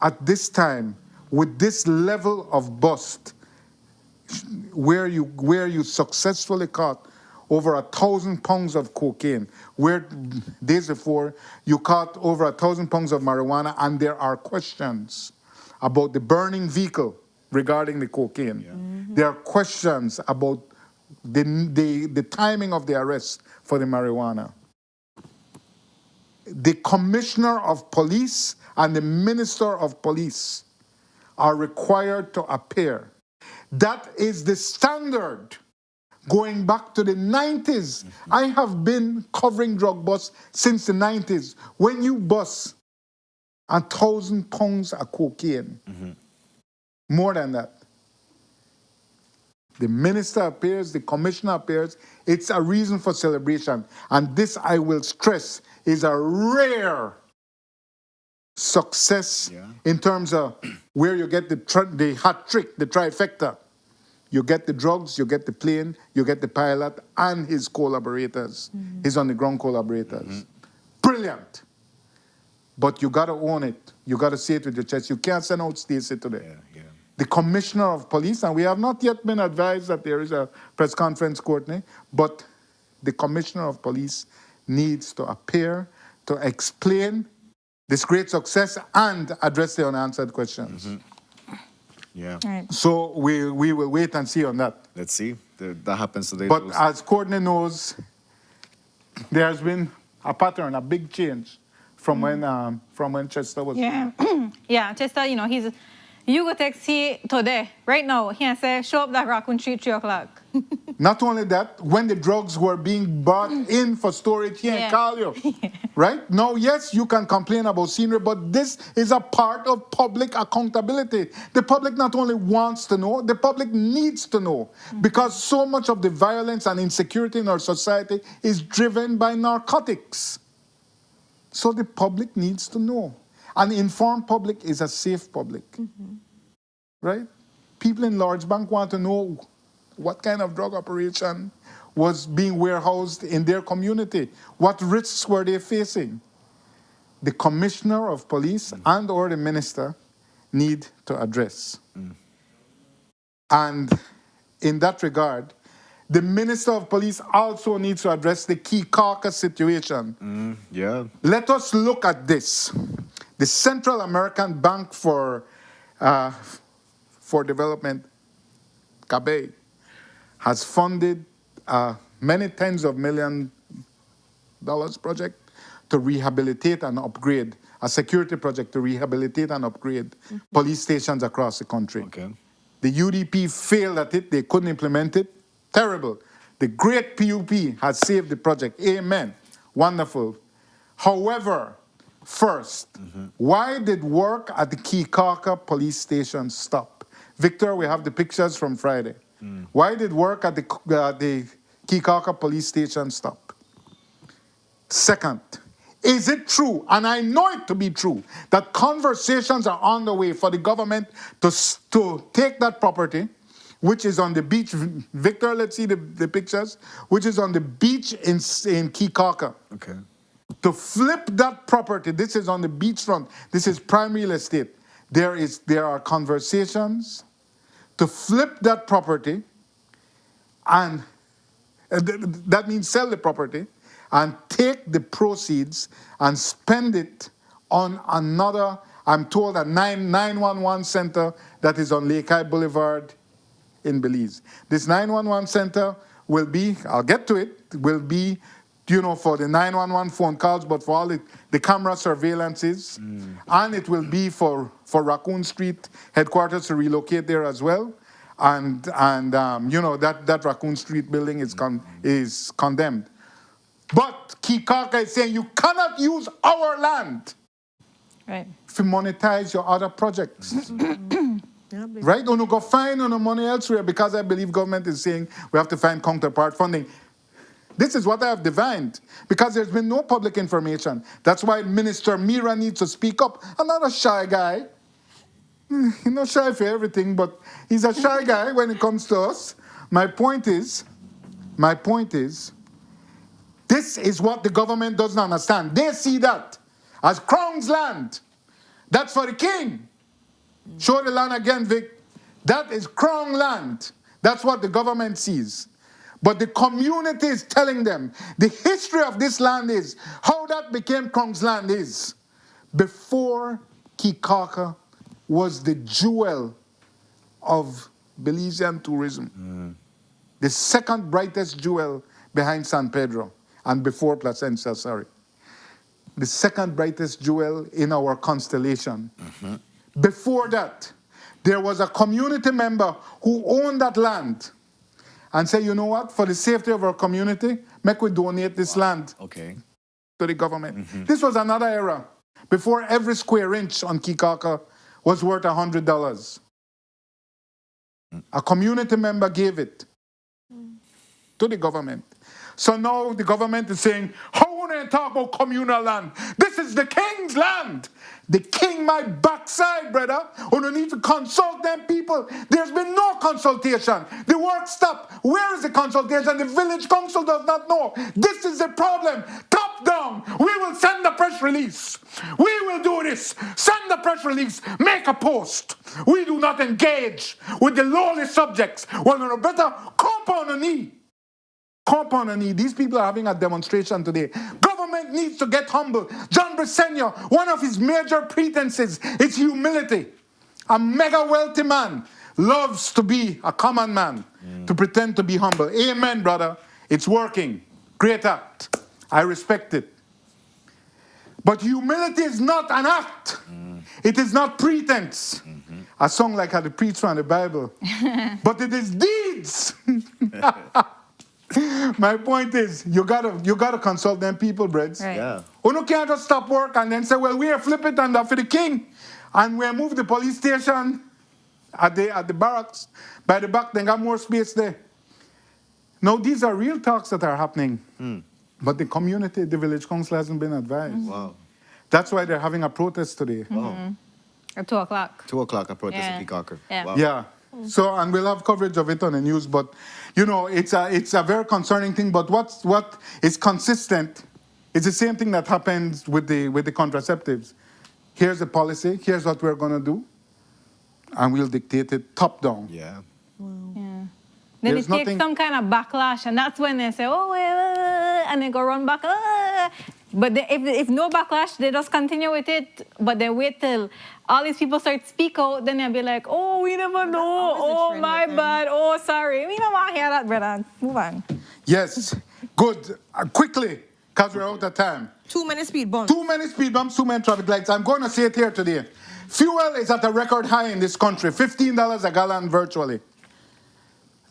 At this time, with this level of bust, where you successfully caught over 1,000 pounds of cocaine, where days before you caught over 1,000 pounds of marijuana, and there are questions about the burning vehicle regarding the cocaine. Yeah. There are questions about the timing of the arrest for the marijuana. The commissioner of police and the minister of police are required to appear. That is the standard going back to the 90s. I have been covering drug busts since the 90s. When you bust 1,000 pounds of cocaine, more than that, the minister appears, the commissioner appears. It's a reason for celebration. And this, I will stress, is a rare success in terms of where you get the hat trick, the trifecta. You get the drugs, you get the plane, you get the pilot and his collaborators, his on-the-ground collaborators. Brilliant. But you got to own it. You got to say it with your chest. You can't send out Stacey today. The commissioner of police, and we have not yet been advised that there is a press conference, Courtney, but the commissioner of police needs to appear to explain this great success and address the unanswered questions. Yeah. Right. So we will wait and see on that. Let's see. That happens today. But as Courtney knows, there has been a pattern, a big change from when Chester was. Yeah. Yeah, Chester, you know, you go text he today, right now, he say, show up that Raccoon Street 3 o'clock. Not only that, when the drugs were being brought in for storage, he ain't call you. Right? Now, yes, you can complain about scenery, but this is a part of public accountability. The public not only wants to know, the public needs to know. Because so much of the violence and insecurity in our society is driven by narcotics. So the public needs to know. An informed public is a safe public. Right? People in Lord's Bank want to know what kind of drug operation was being warehoused in their community. What risks were they facing? The commissioner of police and or the minister need to address. And in that regard, the minister of police also needs to address the Caye Caulker situation. Let us look at this. The Central American Bank for Development, CABE, has funded many tens of $millions project to rehabilitate and upgrade, a security project to rehabilitate and upgrade police stations across the country. The UDP failed at it, they couldn't implement it. Terrible. The great PUP has saved the project. Amen. Wonderful. However, first, why did work at the Caye Caulker police station stop? Victor, we have the pictures from Friday. Why did work at the Caye Caulker police station stop? Second, is it true, and I know it to be true, that conversations are on the way for the government to take that property, which is on the beach? Victor, let's see the pictures, which is on the beach in Caye Caulker. To flip that property, this is on the beachfront, this is prime real estate. There are conversations to flip that property, and that means sell the property and take the proceeds and spend it on another, I'm told, a 911 center that is on Lake Caye Boulevard in Belize. This 911 center will be, I'll get to it, will be, you know, for the 911 phone calls, but for all the camera surveillances. And it will be for Raccoon Street headquarters to relocate there as well. And you know, that Raccoon Street building is condemned. But Caye Caulker is saying you cannot use our land to monetize your other projects. Right? Don't go find no money elsewhere, because I believe government is saying we have to find counterpart funding. This is what I have divined, because there's been no public information. That's why Minister Mira needs to speak up. I'm not a shy guy. He's not shy for everything, but he's a shy guy when it comes to us. My point is, this is what the government doesn't understand. They see that as Crown's land. That's for the king. Show the land again, Vic. That is Crown land. That's what the government sees. But the community is telling them the history of this land is, how that became Crown's land is, before Caye Caulker was the jewel of Belizean tourism. The second brightest jewel behind San Pedro and before Placencia, sorry. The second brightest jewel in our constellation. Before that, there was a community member who owned that land, and say, you know what, for the safety of our community, make we donate this land Okay. to the government. This was another era, before every square inch on Caye Caulker was worth $100. A community member gave it to the government. So now the government is saying, how want to talk about communal land? This is the king's land. The king, my backside, brother. We don't need to consult them people. There's been no consultation. The work stopped. Where is the consultation? The village council does not know. This is the problem. Top down. We will send the press release. We will do this. Send the press release. Make a post. We do not engage with the lowly subjects. Well, no better compound a knee. Compound a knee. These people are having a demonstration today. Government needs to get humble. John Briseno, one of his major pretenses is humility. A mega wealthy man loves to be a common man, to pretend to be humble. Amen, brother. It's working. Great act. I respect it. But humility is not an act. It is not pretense. A song like how to preach from the Bible. But it is deeds. My point is, you gotta consult them people, Breds. Right. Yeah. You can't just stop work and then say, well, we are flip it and for the king. And we move the police station at the barracks. By the back, they got more space there. Now, these are real talks that are happening. But the community, the village council hasn't been advised. Wow. That's why they're having a protest today. At 2 o'clock. 2 o'clock, a protest Yeah. at Caye Caulker. Yeah. Wow. Yeah. So, and we'll have coverage of it on the news, but, you know, it's a very concerning thing, but what is consistent is the same thing that happens with the contraceptives. Here's the policy, here's what we're going to do, and we'll dictate it top down. Yeah. Then There's it takes nothing- some kind of backlash, and that's when they say, oh, and they go run back. But if no backlash, they just continue with it. But they wait till all these people start speak out, then they'll be like, oh, we never know. always the Oh, trend my with them. bad. Oh, sorry. We don't want to hear that, brother. Move on. Yes, good. Quickly, because we're out of time. 2 minute speed bump. Too many speed bumps, too many traffic lights. I'm going to say it here today. Fuel is at a record high in this country, $15 a gallon virtually.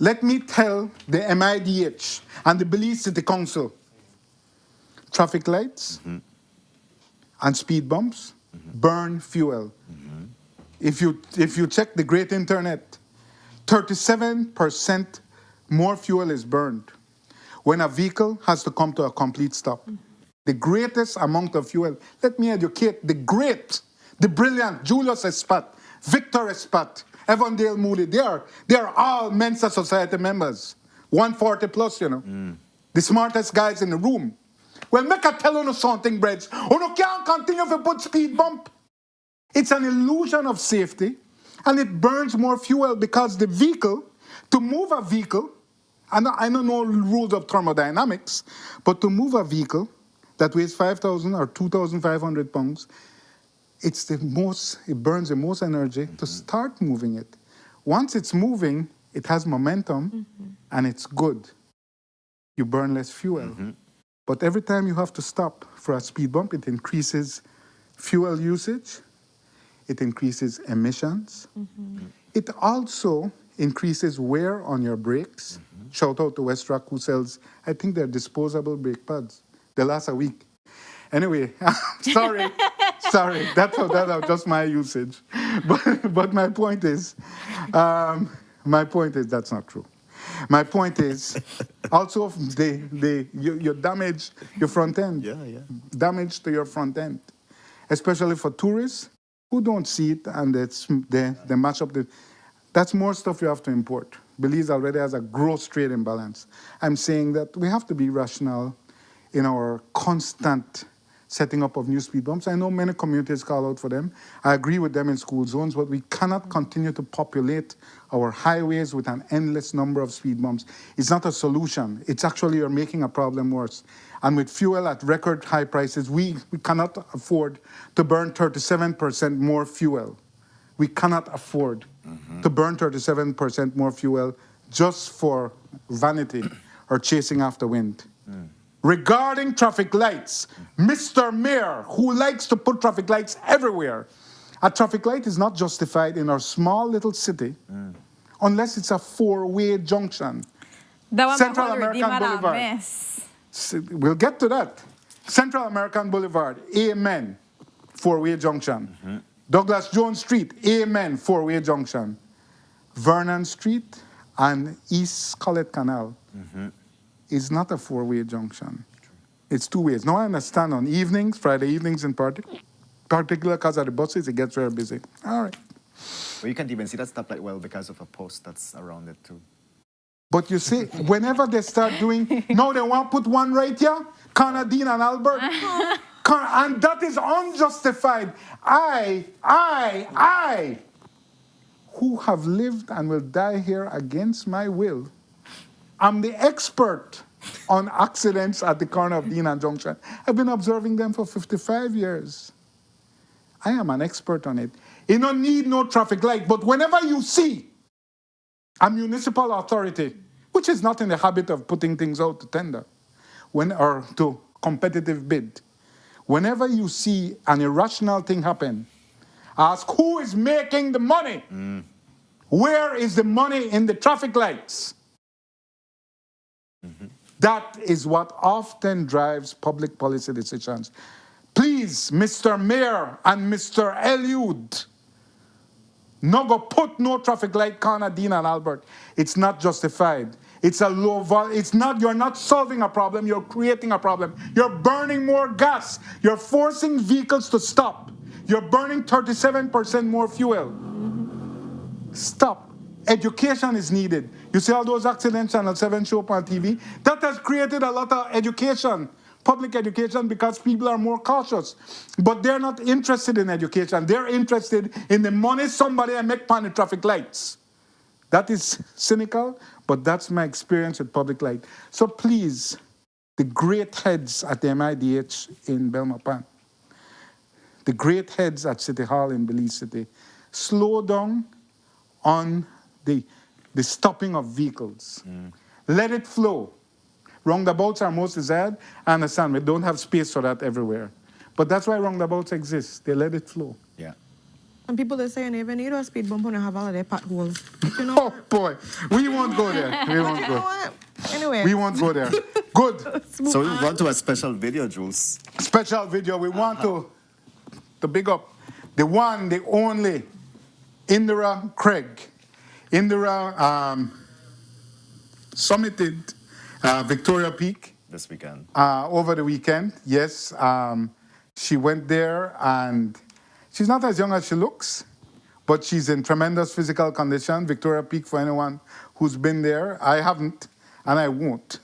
Let me tell the MIDH and the Belize City Council, traffic lights and speed bumps burn fuel. If you check the great internet, 37% more fuel is burned when a vehicle has to come to a complete stop. The greatest amount of fuel. Let me educate the great, the brilliant Julius Espat, Victor Espat, Evandale Moody. They are all Mensa Society members, 140 plus, you know. The smartest guys in the room. Well, make a tell you something, Breds. You can't continue to put speed bump. It's an illusion of safety, and it burns more fuel because the vehicle, to move a vehicle, and I don't know rules of thermodynamics, but to move a vehicle that weighs 5,000 or 2,500 pounds, it burns the most energy to start moving it. Once it's moving, it has momentum, and it's good. You burn less fuel. But every time you have to stop for a speed bump, it increases fuel usage, it increases emissions. It also increases wear on your brakes. Shout out to Westrock who sells, I think they're disposable brake pads. They last a week. Anyway, sorry, that's just my usage. But my point is that's not true. My point is also you damage your front end. Yeah. Damage to your front end, especially for tourists who don't see it and they match up that's more stuff you have to import. Belize already has a gross trade imbalance. I'm saying that we have to be rational in our constant setting up of new speed bumps. I know many communities call out for them. I agree with them in school zones, but we cannot continue to populate our highways with an endless number of speed bumps. It's not a solution. It's actually you're making a problem worse. And with fuel at record high prices, we cannot afford to burn 37% more fuel. We cannot afford to burn 37% more fuel just for vanity or chasing after wind. Regarding traffic lights, Mr. Mayor, who likes to put traffic lights everywhere, a traffic light is not justified in our small little city unless it's a four-way junction. That one Central Central American American Boulevard. mess. We'll get to that. Central American Boulevard, amen, four-way junction. Douglas Jones Street, amen, four-way junction. Vernon Street and East Collette Canal is not a four-way junction. It's two ways. Now I understand on evenings, Friday evenings in particular, because of the buses, it gets very busy. All right. Well, you can't even see that stoplight well because of a post that's around it too. But you see, whenever they start doing, now they want to put one right here, Connor, Dean, and Albert. And that is unjustified. I, who have lived and will die here against my will, I'm the expert on accidents at the corner of Dean and Junction. I've been observing them for 55 years. I am an expert on it. You don't need no traffic light, but whenever you see a municipal authority, which is not in the habit of putting things out to tender, or to competitive bid, whenever you see an irrational thing happen, ask who is making the money? Where is the money in the traffic lights? That is what often drives public policy decisions. Please, Mr. Mayor and Mr. Eliud, no go put no traffic light corner Dean and Albert. It's not justified. It's a low you're not solving a problem, you're creating a problem. You're burning more gas. You're forcing vehicles to stop. You're burning 37% more fuel. Stop. Education is needed. You see all those accidents Channel 7 show up on TV? That has created a lot of education, public education, because people are more cautious. But they're not interested in education. They're interested in the money somebody make on the traffic lights. That is cynical, but that's my experience with public light. So please, the great heads at the MIDH in Belmopan, the great heads at City Hall in Belize City, slow down on the stopping of vehicles. Let it flow. Roundabouts are most desired. I understand we don't have space for that everywhere. But that's why roundabouts exist. They let it flow. Yeah. And people are saying even need a speed bump when you have all of their potholes. You know, Oh boy, we won't go there. We won't you know go. what? Anyway. We won't go there. Good. So we want to a special video, Jules. Special video. We want to big up the one, the only Indira Craig. Indira summited Victoria Peak This weekend. over the weekend. Yes, she went there, and she's not as young as she looks, but she's in tremendous physical condition. Victoria Peak, for anyone who's been there, I haven't, and I won't.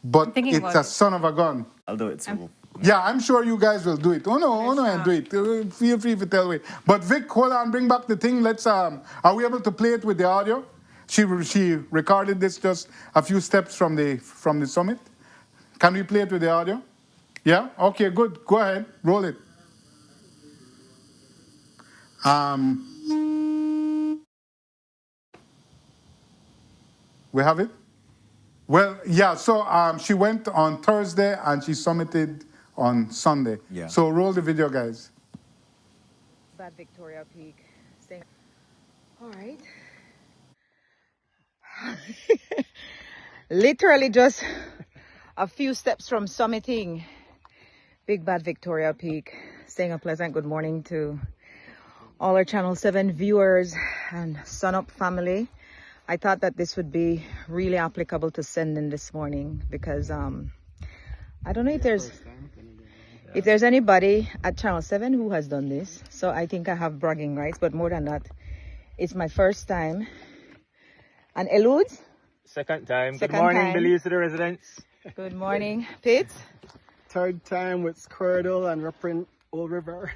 But it's a son of a gun. I'll do it too. Yeah, I'm sure you guys will do it. Oh no, and do it. Feel free to tell me. But Vic, hold on, bring back the thing. Let's. Are we able to play it with the audio? She recorded this just a few steps from the summit. Can we play it with the audio? Yeah. Okay. Good. Go ahead. Roll it. We have it. Well, yeah. So she went on Thursday and she summited on Sunday. Yeah. So roll the video, guys. Bad Victoria Peak. All right. Literally just a few steps from summiting Big Bad Victoria Peak. Saying a pleasant good morning to all our Channel 7 viewers and Sunup family. I thought that this would be really applicable to send in this morning because I don't know if there's anybody at Channel 7 who has done this. So I think I have bragging rights, but more than that, it's my first time. And Eliud? Second time. Second Good morning, time. Belize to the residents. Good morning. Pete? Third time with Squirtle and reprint Old River.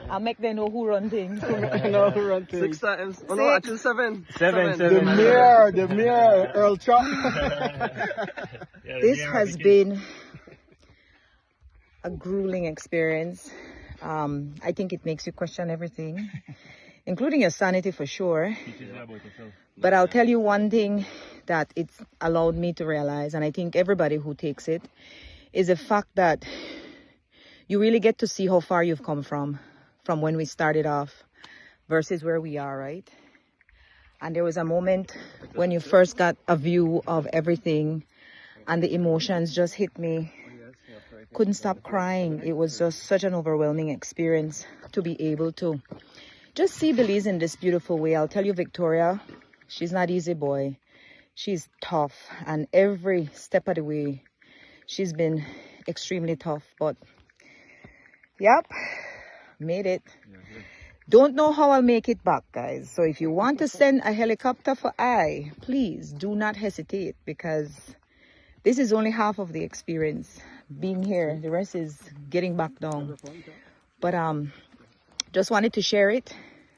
I'll make them know who run things. No, who run things. 6 times. Oh no, actually 7. Seven. The mayor, Earl Chop. This has been a grueling experience. I think it makes you question everything, including your sanity for sure. But I'll tell you one thing that it's allowed me to realize, and I think everybody who takes it, is the fact that you really get to see how far you've come from when we started off versus where we are, right? And there was a moment when you first got a view of everything and the emotions just hit me. Couldn't stop crying. It was just such an overwhelming experience to be able to just see Belize in this beautiful way. I'll tell you, Victoria, she's not easy, boy. She's tough, and every step of the way, she's been extremely tough. But, yep, made it. Don't know how I'll make it back, guys. So if you want to send a helicopter for I, please do not hesitate, because this is only half of the experience. Being here, the rest is getting back down. But just wanted to share it.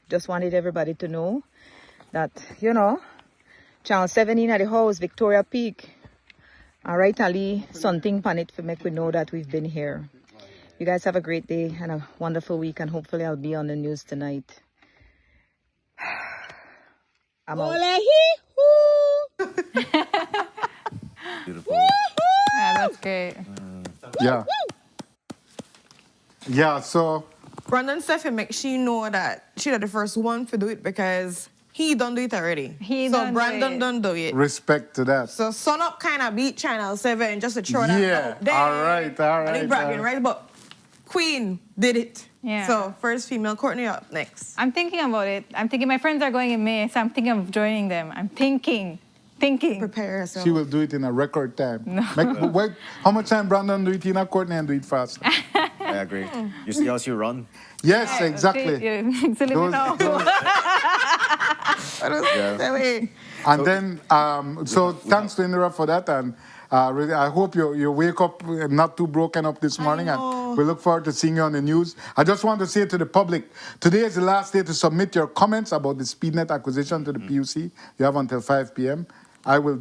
Just wanted everybody to know that, you know, Channel 17 at the house, Victoria Peak. All right, Ali, something pan it for make we know that we've been here. You guys have a great day and a wonderful week, and hopefully I'll be on the news tonight. I'm out. Beautiful. Yeah, that's great. Yeah. Yeah, so Brandon said to make she know that she the first one to do it because he done do it already. So Brandon done do it. respect to that. So Sunup kind of beat Channel 7 just to throw that Yeah, out there. all right. And they bragging, right? But Queen did it. Yeah. So first female, Courtney up next. I'm thinking about it. I'm thinking my friends are going in May, so I'm thinking of joining them. I'm thinking. Prepare yourself. She will do it in a record time. Wait, how much time Brandon do it in a Courtney and do it fast? I agree. You see how she run? Yes, exactly. Silly me now. Yeah. And then, so thanks to Indira for that. And really, I hope you wake up not too broken up this morning. And we look forward to seeing you on the news. I just want to say to the public, today is the last day to submit your comments about the SpeedNet acquisition to the PUC. You have until 5 p.m. I will,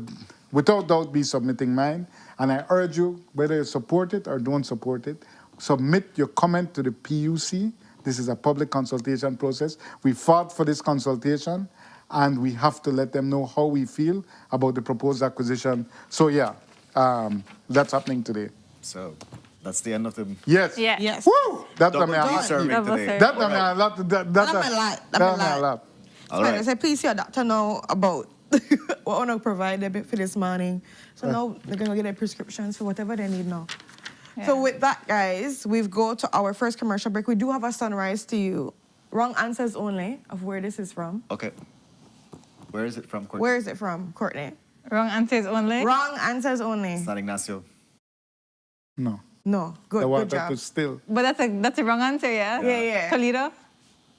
without doubt, be submitting mine. And I urge you, whether you support it or don't support it, submit your comment to the PUC. This is a public consultation process. We fought for this consultation, and we have to let them know how we feel about the proposed acquisition. So yeah, that's happening today. So that's the end of the Yes. Yeah. Yes. Woo! That's double a D serving Double today. serving. That's a lot. That's a lot. All I right. said, please your doctor know about what I want to provide a bit for this morning. So now they're going to get their prescriptions for whatever they need now. Yeah. So with that, guys, we've go to our first commercial break. We do have a sunrise to you. Wrong answers only of where this is from. Okay. Where is it from, Courtney? Where is it from, Courtney? Wrong answers only. Wrong answers only. San Ignacio. No. No. Good, The good water job. to still. But that's a wrong answer, yeah? Yeah. Toledo?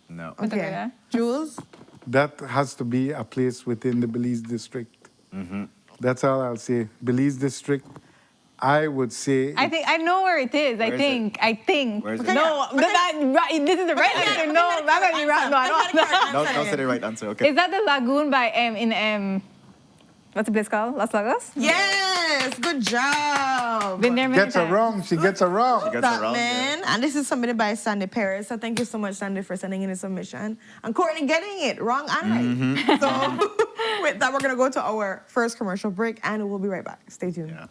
No. Okay. Jules? That has to be a place within the Belize district. Mm-hmm. That's all I'll say. Belize district, I would say. I know where it is. Where is it? I think. Where is it? No, this is the right answer. No, I'm not going to be right. No, I don't. No, say the right answer. Okay. Is that the lagoon by what's the place called? Las Lagos? Yes, good job. Been there many Gets her times. wrong. She gets her wrong. Gets That around, man. yeah. And this is submitted by Sandy Paris. So thank you so much, Sandy, for sending in a submission. And Courtney getting it wrong and right. So with that, we're going to go to our first commercial break and we'll be right back. Stay tuned. Yeah.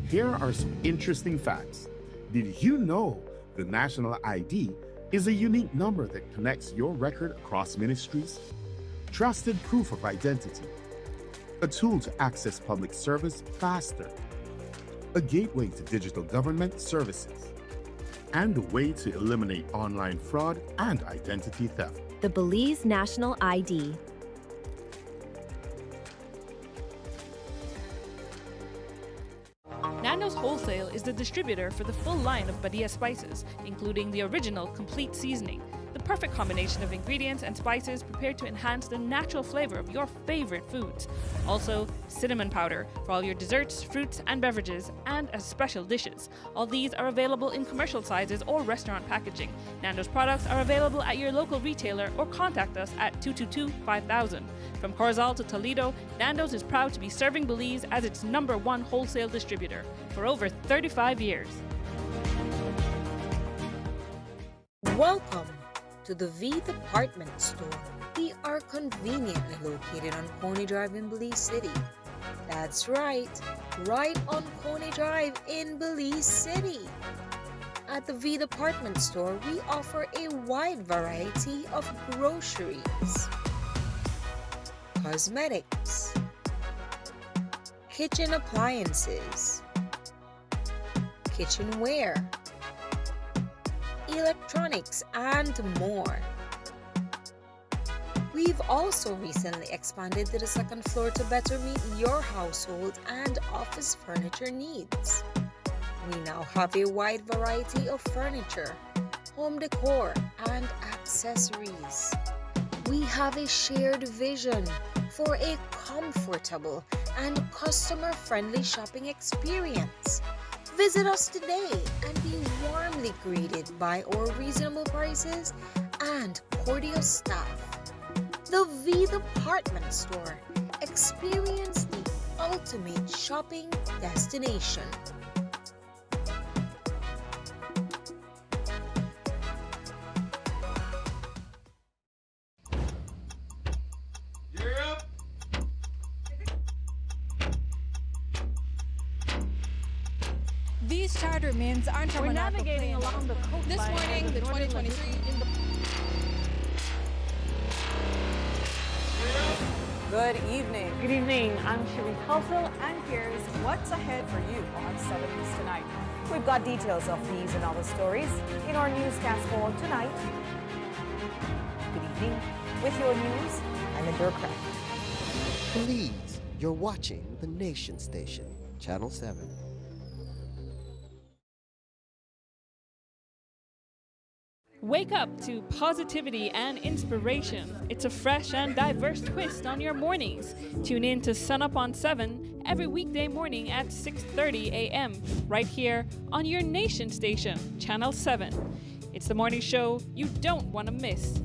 Here are some interesting facts. Did you know the national ID is a unique number that connects your record across ministries? Trusted proof of identity. A tool to access public service faster. A gateway to digital government services. And a way to eliminate online fraud and identity theft. The Belize National ID. Nando's Wholesale is the distributor for the full line of Badia spices, including the original complete seasoning, the perfect combination of ingredients and spices prepared to enhance the natural flavor of your favorite foods. Also, cinnamon powder for all your desserts, fruits, and beverages, and as special dishes. All these are available in commercial sizes or restaurant packaging. Nando's products are available at your local retailer or contact us at 222-5000. From Corozal to Toledo, Nando's is proud to be serving Belize as its #1 wholesale distributor for over 35 years. Welcome to the V Department Store. We are conveniently located on Coney Drive in Belize City. That's right on Coney Drive in Belize City. At the V Department Store, we offer a wide variety of groceries, cosmetics, kitchen appliances, kitchenware, electronics, and more. We've also recently expanded to the second floor to better meet your household and office furniture needs. We now have a wide variety of furniture, home decor, and accessories. We have a shared vision for a comfortable and customer-friendly shopping experience. Visit us today and be warmly greeted by our reasonable prices and cordial staff. The V Department Store. Experience the ultimate shopping destination. These charter mints aren't from We're navigating along the coast. This morning, the 2023 in the... Good evening. Good evening. I'm Sheree Kelso, and here's what's ahead for you on 7 News tonight. We've got details of these and other stories in our newscast for tonight. Good evening. With your news, I'm Indra Craig. Please, you're watching the Nation Station, Channel 7. Wake up to positivity and inspiration. It's a fresh and diverse twist on your mornings. Tune in to Sunup on 7 every weekday morning at 6:30 a.m. right here on your Nation Station, Channel 7. It's the morning show you don't want to miss.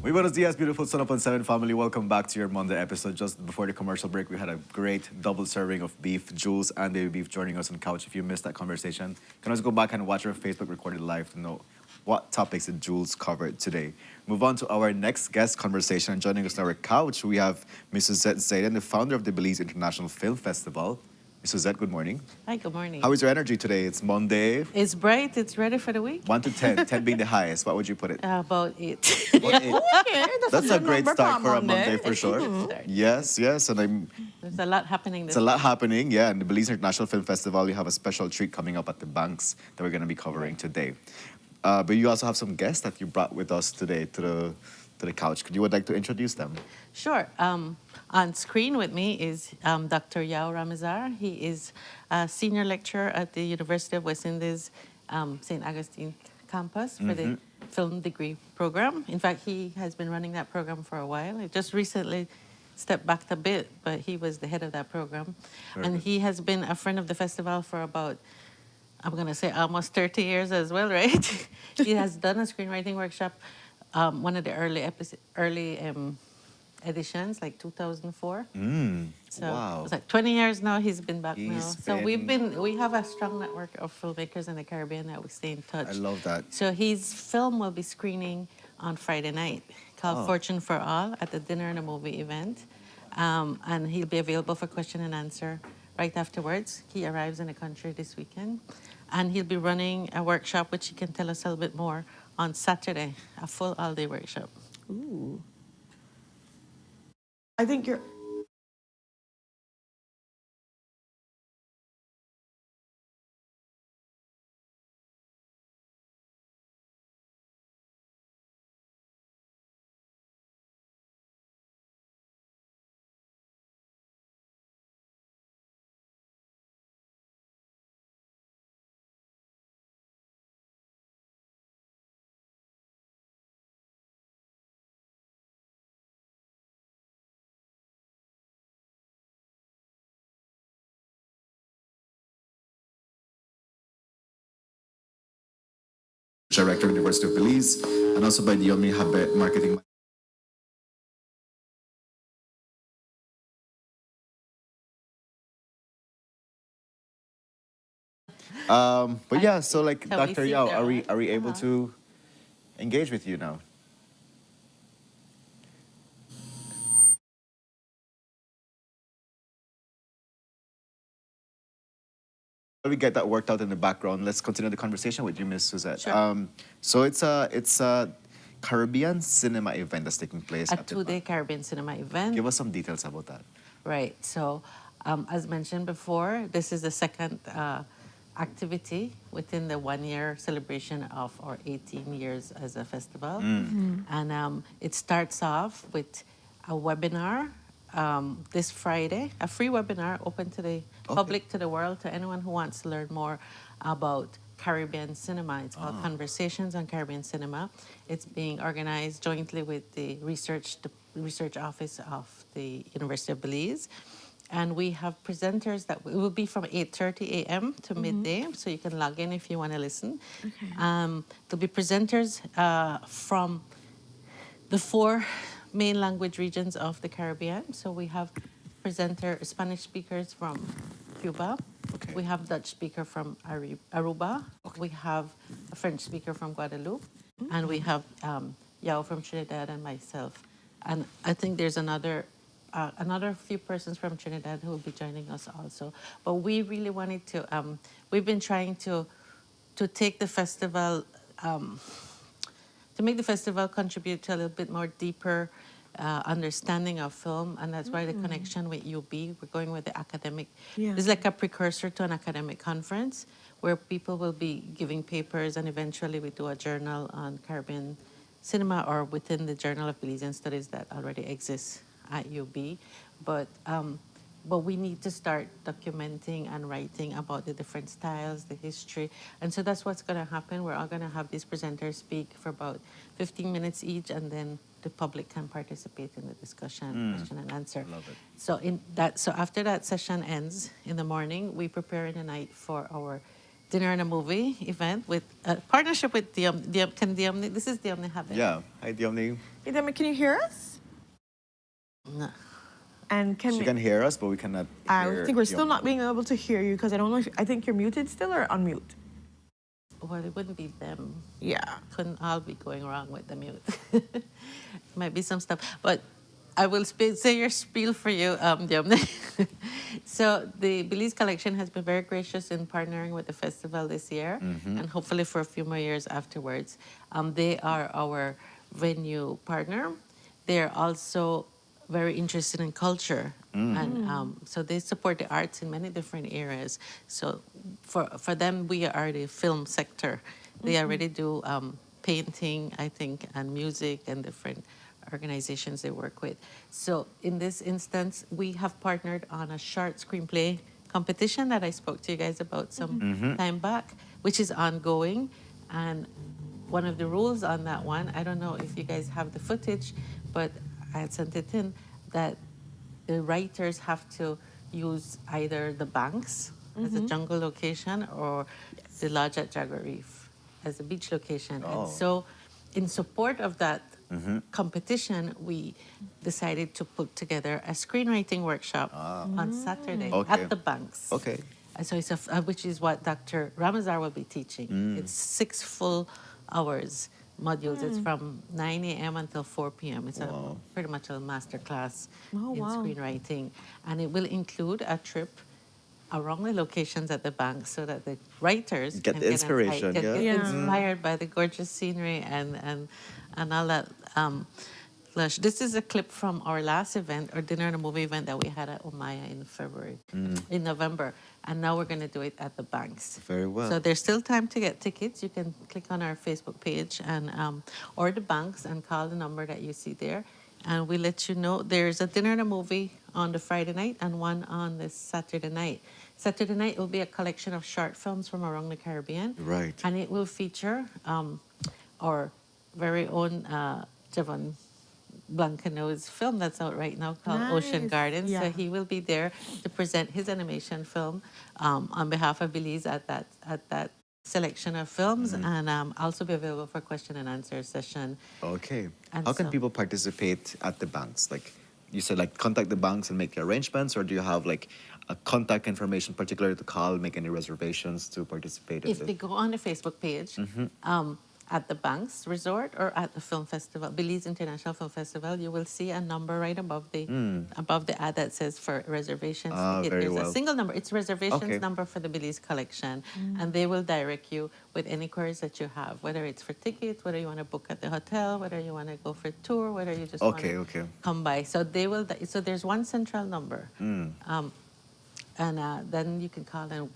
Muy buenos dias, beautiful Sunup on 7 family. Welcome back to your Monday episode. Just before the commercial break, we had a great double serving of beef. Jules and Baby Beef joining us on couch. If you missed that conversation, you can always go back and watch our Facebook recorded live to know what topics that Jules covered today. Move on to our next guest conversation. Joining us on our couch, we have Ms. Suzette Zayden, the founder of the Belize International Film Festival. Ms. Suzette, good morning. Hi, good morning. How is your energy today? It's Monday. It's bright. It's ready for the week. 1 to 10, 10 being the highest. What would you put it? About 8. About 8. Okay, That's a great start for a Monday for It's a sure. good start. Yes, yes. And There's a lot happening this it's a lot happening, yeah. And the Belize International Film Festival, we have a special treat coming up at the Banks that we're going to be covering today. But you also have some guests that you brought with us today to to the couch. Could you would like to introduce them? Sure. On screen with me is Dr. Yao Ramazar. He is a senior lecturer at the University of West Indies, St. Augustine campus for the film degree program. In fact, he has been running that program for a while. He just recently stepped back a bit, but he was the head of that program. And he has been a friend of the festival for about, I'm going to say almost 30 years as well, right? He has done a screenwriting workshop, one of the early editions, like 2004. So wow. it's like 20 years now he's been back now. So we have a strong network of filmmakers in the Caribbean that we stay in touch. I love that. So his film will be screening on Friday night called Fortune for All at the Dinner and a Movie event. And he'll be available for question and answer right afterwards. He arrives in the country this weekend. And he'll be running a workshop, which he can tell us a little bit more, on Saturday, a full all-day workshop. Ooh. I think you're... Director, University of Belize, and also by the Yomi Habet Marketing. But yeah, so like Dr. Yao, are we able to engage with you now? While we get that worked out in the background, let's continue the conversation with you, Ms. Suzette. Sure. So it's a Caribbean cinema event that's taking place. A two-day Caribbean cinema event. Give us some details about that. Right. So, as mentioned before, this is the second activity within the one-year celebration of our 18 years as a festival. And it starts off with a webinar this Friday, a free webinar open to the public, to the world, to anyone who wants to learn more about Caribbean cinema. It's called Conversations on Caribbean Cinema. It's being organized jointly with the research office of the University of Belize. And we have presenters that will be from 8:30 a.m. to midday, so you can log in if you want to listen. There'll be presenters from the 4 main language regions of the Caribbean. So we have Spanish speakers from Cuba. We have Dutch speaker from Aruba. We have a French speaker from Guadeloupe. And we have Yao from Trinidad and myself. And I think there's another few persons from Trinidad who will be joining us also. But we really wanted to, we've been trying to take the festival, to make the festival contribute to a little bit more deeper understanding of film, and that's why the connection with UB, we're going with the academic. This is like a precursor to an academic conference where people will be giving papers, and eventually we do a journal on Caribbean cinema or within the Journal of Belizean Studies that already exists at UB. But we need to start documenting and writing about the different styles, the history. And so that's what's going to happen. We're all going to have these presenters speak for about 15 minutes each, and then the public can participate in the discussion, question and answer. Love it. So after that session ends in the morning, we prepare in the night for our dinner and a movie event with a partnership with this is Diomni Habet. Yeah. Hi, Diomni. Hey, Demi, can you hear us? No. And She can hear us, but we cannot hear I think we're still Diomni. not being able to hear you because I don't know if, I think you're muted still or unmute. Well, it wouldn't be them. Yeah. Couldn't all be going wrong with the mute. Might be some stuff. But I will say your spiel for you, Diomne. So the Belize Collection has been very gracious in partnering with the festival this year, and hopefully for a few more years afterwards. They are our venue partner. They're also very interested in culture. And so they support the arts in many different areas. So for them, we are the film sector. They already do painting, I think, and music and different organizations they work with. So in this instance, we have partnered on a short screenplay competition that I spoke to you guys about some time back, which is ongoing. And one of the rules on that one, I don't know if you guys have the footage, but I had sent it in, that the writers have to use either the banks as a jungle location or the lodge at Jaguar Reef as a beach location. And so in support of that competition, we decided to put together a screenwriting workshop on Saturday at the banks. Okay. And so it's which is what Dr. Ramazar will be teaching. It's 6 full hours modules. It's from 9 a.m. until 4 p.m. It's pretty much a master class in screenwriting. And it will include a trip around the locations at the bank so that the writers get the inspiration, get inspired by the gorgeous scenery and all that lush. This is a clip from our last event, our dinner and a movie event that we had at Omaya in November. And now we're going to do it at the banks. Very well. So there's still time to get tickets. You can click on our Facebook page and or the banks and call the number that you see there. And we let you know there's a dinner and a movie on the Friday night and one on the Saturday night. Saturday night will be a collection of short films from around the Caribbean. Right. And it will feature our very own Javon Blancaneau's film that's out right now called Ocean Gardens. Yeah. So he will be there to present his animation film on behalf of Belize at that selection of films, and also be available for question and answer session. Okay. And How can so- people participate at the banks? Like you said, like contact the banks and make the arrangements, or do you have like a contact information, particularly to call, make any reservations to participate? If they go on the Facebook page, at the Banks Resort or at the film festival, Belize International Film Festival, you will see a number right above the ad that says for reservations. There's a single number. It's reservations number for the Belize collection, and they will direct you with any queries that you have, whether it's for tickets, whether you want to book at the hotel, whether you want to go for a tour, whether you just want to come by. So they will. So there's one central number, and then you can call and.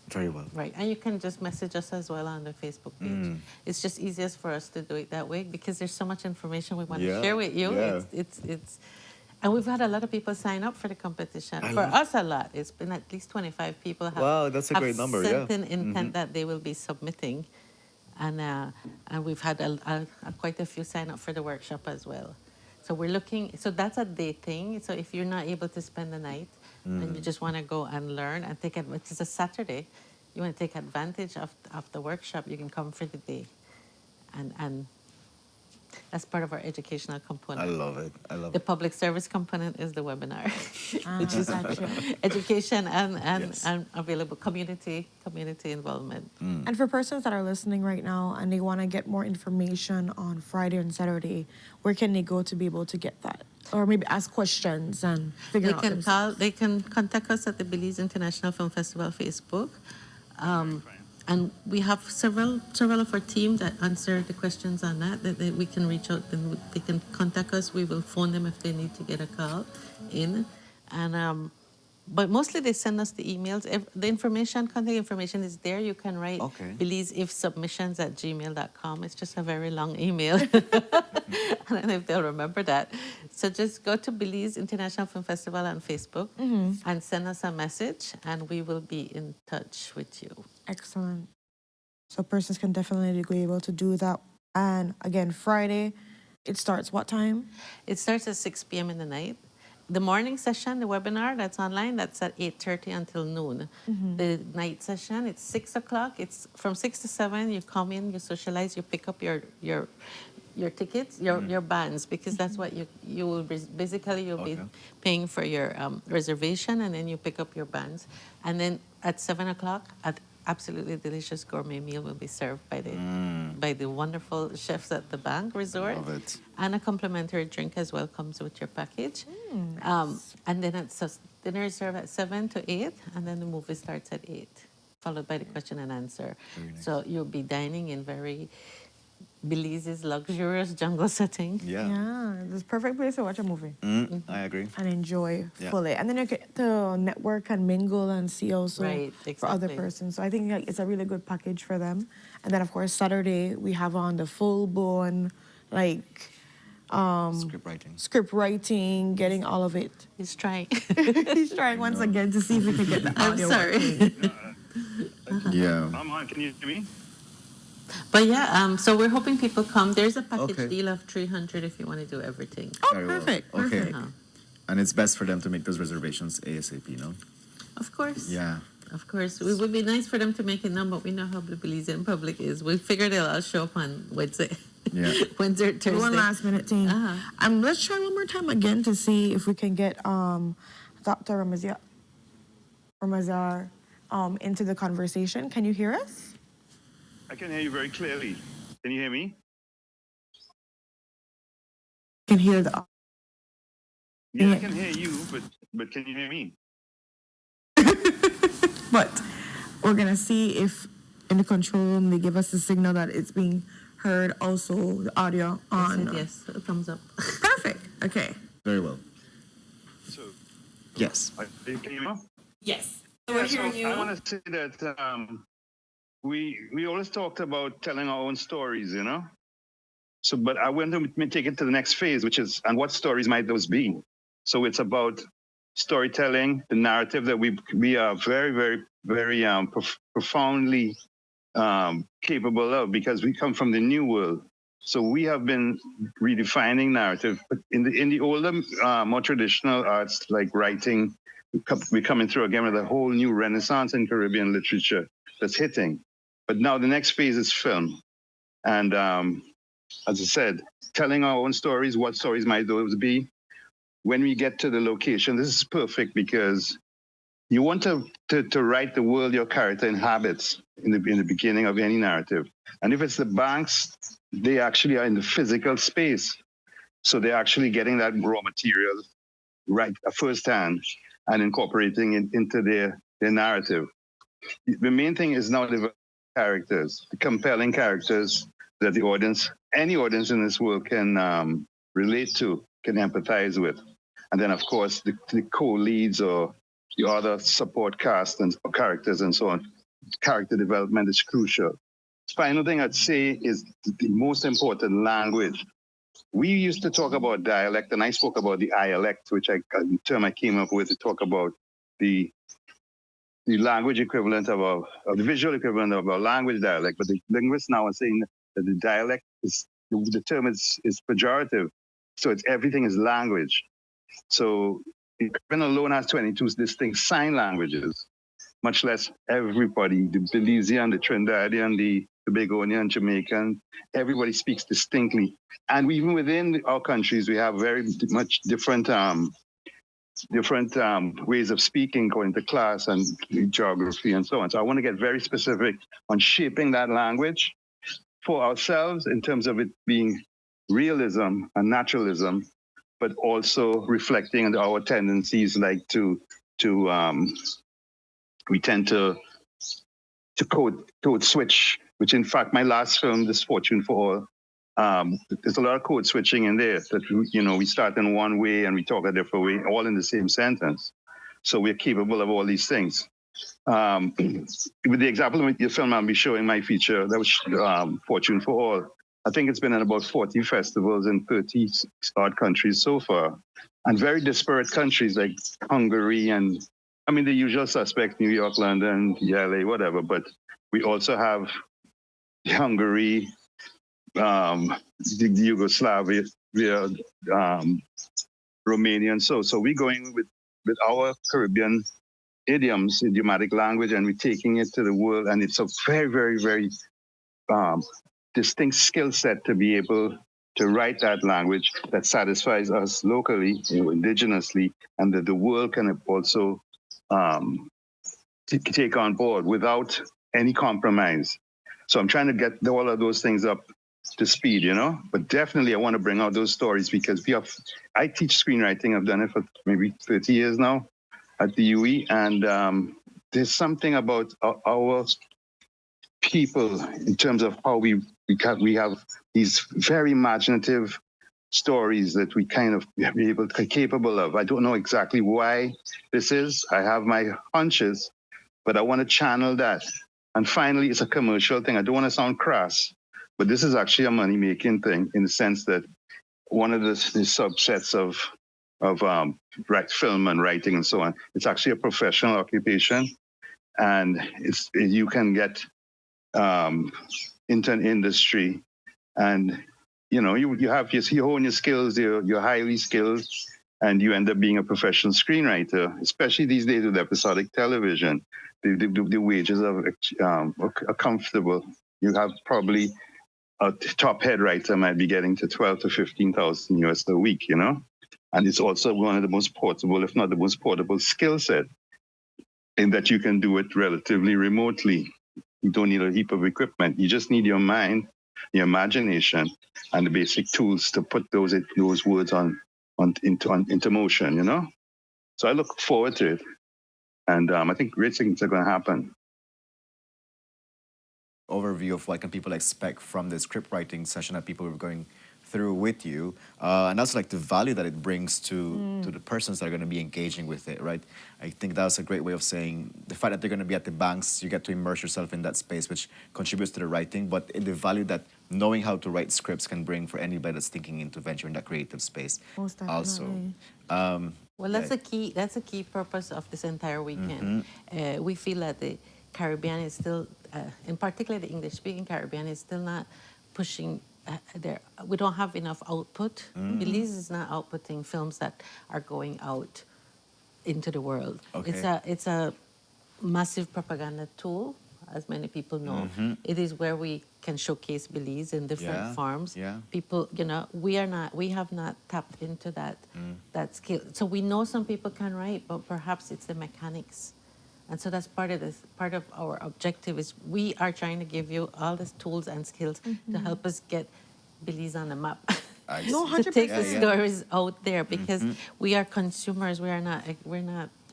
Very well. Right, and you can just message us as well on the Facebook page. It's just easiest for us to do it that way because there's so much information we want to share with you. Yeah. It's and we've had a lot of people sign up for the competition. For us, a lot. It's been at least 25 people have, that's a great number. sent in intent that they will be submitting, and we've had quite a few sign up for the workshop as well. So we're looking. So that's a day thing. So if you're not able to spend the night. And you just want to go and learn and take it. It's a Saturday. You want to take advantage of the workshop. You can come for the day, and that's part of our educational component. I love it. The public service component is the webinar, which is education and available community involvement. And for persons that are listening right now and they want to get more information on Friday and Saturday, where can they go to be able to get that? Or maybe ask questions and figure out themselves? They can contact us at the Belize International Film Festival Facebook. And we have several of our team that answer the questions on that we can reach out and they can contact us. We will phone them if they need to get a call in. And but mostly they send us the emails. The contact information is there. You can write belizeifsubmissions@gmail.com. It's just a very long email. I don't know if they'll remember that. So just go to Belize International Film Festival on Facebook and send us a message and we will be in touch with you. Excellent. So persons can definitely be able to do that. And again, Friday, it starts what time? It starts at 6 p.m. in the night. The morning session, the webinar that's online, that's at 8:30 until noon. The night session, it's 6 o'clock. It's from 6 to 7. You come in, you socialize, you pick up your tickets, your bands, because that's what you will basically you'll be paying for your reservation, and then you pick up your bands, and then at 7 o'clock, absolutely delicious gourmet meal will be served by the wonderful chefs at the Bank Resort. Love it. And a complimentary drink as well comes with your package. And then dinner is served at 7 to 8, and then the movie starts at 8, followed by the question and answer. Nice. So you'll be dining in very Belize's luxurious jungle setting. Yeah, it's a perfect place to watch a movie. I agree. And enjoy fully. And then you get to network and mingle and see also for other persons. So I think it's a really good package for them. And then, of course, Saturday, we have on the full-blown, script writing, getting all of it. He's trying. He's trying once again to see if we can get the audio. I'm sorry. Yeah. I'm on. Can you hear me? But yeah, so we're hoping people come. There's a package deal of 300 if you want to do everything. Oh, Very well. perfect. Okay. Perfect. And it's best for them to make those reservations ASAP, no? Of course. Yeah. Of course. It would be nice for them to make it now, but we know how the Belizean public is. We figured they'll all show up on Wednesday. Yeah. Wednesday or Thursday. One last minute thing. Let's try one more time again to see if we can get Dr. Ramazar into the conversation. Can you hear us? I can hear you very clearly. Can you hear me? Can hear the. Yeah, I can hear you, but can you hear me? But we're gonna see if in the control room they give us the signal that it's being heard. Also, the audio on. Yes, a thumbs up. Perfect. Okay. Very well. So, yes. Can you hear me? Yes. So we're hearing you. I want to say that we always talked about telling our own stories, you know. So, but I want to take it to the next phase, which is, and what stories might those be? So it's about storytelling, the narrative that we are very, very, very profoundly capable of, because we come from the new world. So we have been redefining narrative. But in the older, more traditional arts like writing, we're coming through again with a whole new renaissance in Caribbean literature that's hitting. But now the next phase is film. And as I said, telling our own stories, what stories might those be? When we get to the location, this is perfect because you want to write the world your character inhabits in the beginning of any narrative. And if it's the banks, they actually are in the physical space. So they're actually getting that raw material right firsthand and incorporating it into their narrative. The main thing is now the characters, the compelling characters that the audience, any audience in this world can relate to, can empathize with. And then, of course, the co-leads or the other support cast and characters and so on. Character development is crucial. Final thing I'd say is the most important, language. We used to talk about dialect, and I spoke about the ialect, which a term I came up with to talk about the language equivalent of the visual equivalent of our language dialect. But the linguists now are saying that the dialect is, the term is pejorative. So everything is language. So Caribbean alone has 22 distinct sign languages, much less everybody, the Belizean, the Trinidadian, the Tobagonian, Jamaican, everybody speaks distinctly. And even within our countries, we have very much different ways of speaking according to class and geography and so on. So I want to get very specific on shaping that language for ourselves in terms of it being realism and naturalism, but also reflecting on our tendencies, like we tend to code switch, which in fact my last film, This Fortune for All, there's a lot of code switching in there that we start in one way and we talk a different way, all in the same sentence. So we're capable of all these things. With the example of your film I'll be showing, my feature, that was Fortune for All. I think it's been in about 40 festivals in 30 odd countries so far, and very disparate countries like Hungary and, I mean, the usual suspects, New York, London, LA, whatever. But we also have Hungary, the Yugoslavia, Romania, and so we're going with our Caribbean idioms, idiomatic language, and we're taking it to the world. And it's a very, very, very distinct skill set to be able to write that language that satisfies us locally, indigenously, and that the world can also take on board without any compromise. So I'm trying to get all of those things up to speed, but definitely I want to bring out those stories because I teach screenwriting. I've done it for maybe 30 years now at the UE, and there's something about our people in terms of how we have these very imaginative stories that we kind of be capable of. I don't know exactly why this is. I have my hunches, but I want to channel that. And finally, it's a commercial thing. I don't want to sound crass, but this is actually a money-making thing in the sense that one of the subsets of film and writing and so on. It's actually a professional occupation, and you can get into an industry, and you hone your skills. You're highly skilled, and you end up being a professional screenwriter. Especially these days with episodic television, the wages are comfortable. You have probably a top head writer might be getting to 12 to 15,000 US a week, and it's also one of the most portable, if not the most portable skill set, in that you can do it relatively remotely. You don't need a heap of equipment. You just need your mind, your imagination, and the basic tools to put those words into motion, So I look forward to it. And I think great things are going to happen. Overview of what can people expect from the script writing session that people are going through with you, and also like the value that it brings to the persons that are going to be engaging with it, right? I think that's a great way of saying the fact that they're going to be at the banks, you get to immerse yourself in that space, which contributes to the writing, but the value that knowing how to write scripts can bring for anybody that's thinking into venture in that creative space. Most definitely. Also. Well, that's a key purpose of this entire weekend. We feel that the Caribbean is still, in particular the English-speaking Caribbean, is still not pushing there. We don't have enough output. Belize is not outputting films that are going out into the world. Okay. It's a massive propaganda tool, as many people know. It is where we can showcase Belize in different forms. Yeah. People, we have not tapped into that skill. So we know some people can write, but perhaps it's the mechanics. And so that's part of our objective is we are trying to give you all the tools and skills to help us get Belize on the map. No, 100%. To take the stories out there, because we are consumers. We're not.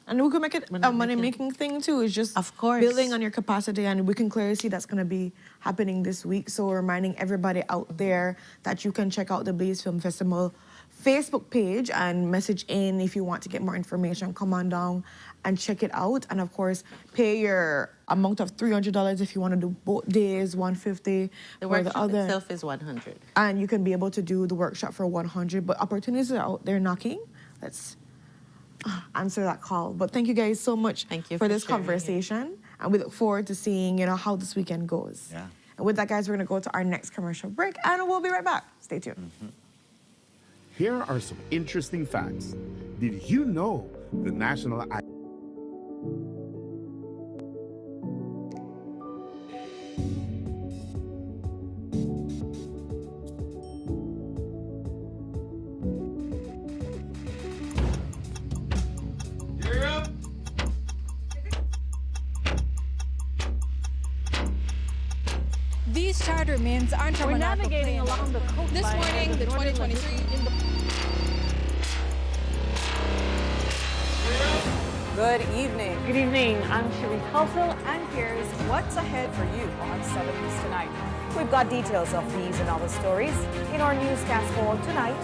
And we can make it a money-making thing too. It's just building on your capacity, and we can clearly see that's going to be happening this week. So we're reminding everybody out there that you can check out the Belize Film Festival Facebook page and message in if you want to get more information. Come on down and check it out. And of course, pay your amount of $300 if you want to do both days, $150. The workshop itself is $100. And you can be able to do the workshop for $100. But opportunities are out there knocking. Let's answer that call. But thank you guys so much for this conversation. And we look forward to seeing, how this weekend goes. Yeah. And with that, guys, we're going to go to our next commercial break, and we'll be right back. Stay tuned. Here are some interesting facts. Did you know the national These chartermanes aren't from We're an navigating airplane. along the coastline. This morning, the 2023 in the... Good evening. Good evening. I'm Cherie Culture, and here's what's ahead for you on 7 News Tonight. We've got details of these and other stories in our newscast for tonight.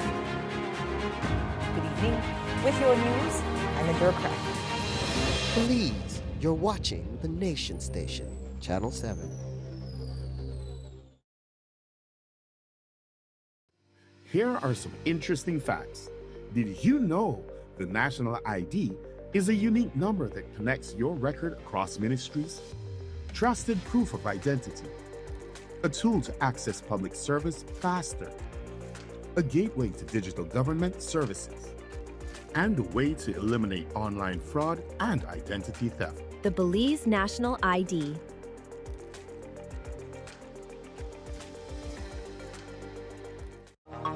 Good evening. With your news, I'm the bureaucrat. Belize, you're watching the Nation Station, Channel 7. Here are some interesting facts. Did you know the national ID is a unique number that connects your record across ministries? Trusted proof of identity. A tool to access public service faster. A gateway to digital government services. And a way to eliminate online fraud and identity theft. The Belize National ID.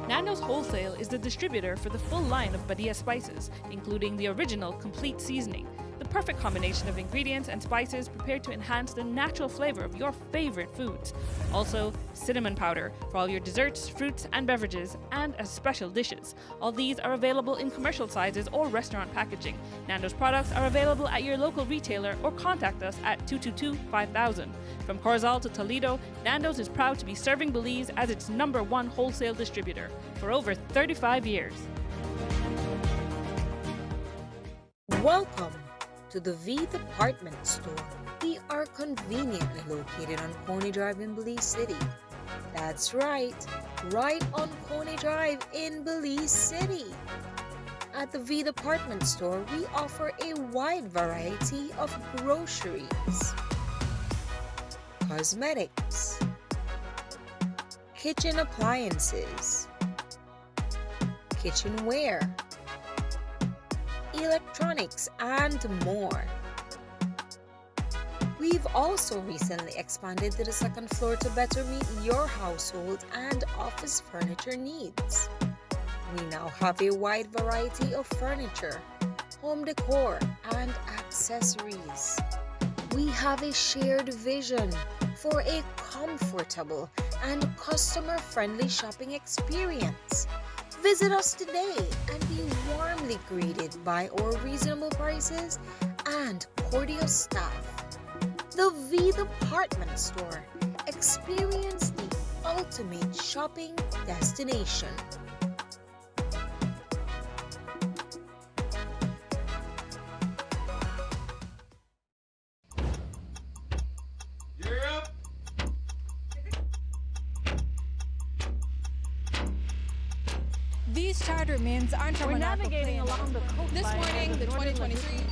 Nando's Wholesale is the distributor for the full line of Badia spices, including the original complete seasoning, the perfect combination of ingredients and spices prepared to enhance the natural flavor of your favorite foods. Also, cinnamon powder for all your desserts, fruits, and beverages, and as special dishes. All these are available in commercial sizes or restaurant packaging. Nando's products are available at your local retailer or contact us at 222-5000. From Corozal to Toledo, Nando's is proud to be serving Belize as its #1 wholesale distributor for over 35 years. Welcome to the V Department Store. We are conveniently located on Pony Drive in Belize City. That's right, right on Coney Drive in Belize City. At the V Department Store, we offer a wide variety of groceries, cosmetics, kitchen appliances, kitchenware, electronics, and more. We've also recently expanded to the second floor to better meet your household and office furniture needs. We now have a wide variety of furniture, home decor, and accessories. We have a shared vision for a comfortable and customer-friendly shopping experience. Visit us today and be warmly greeted by our reasonable prices and cordial staff. The V Department Store. Experience the ultimate shopping destination. These charter mints aren't from We're an navigating along the coastline. This morning, the 2023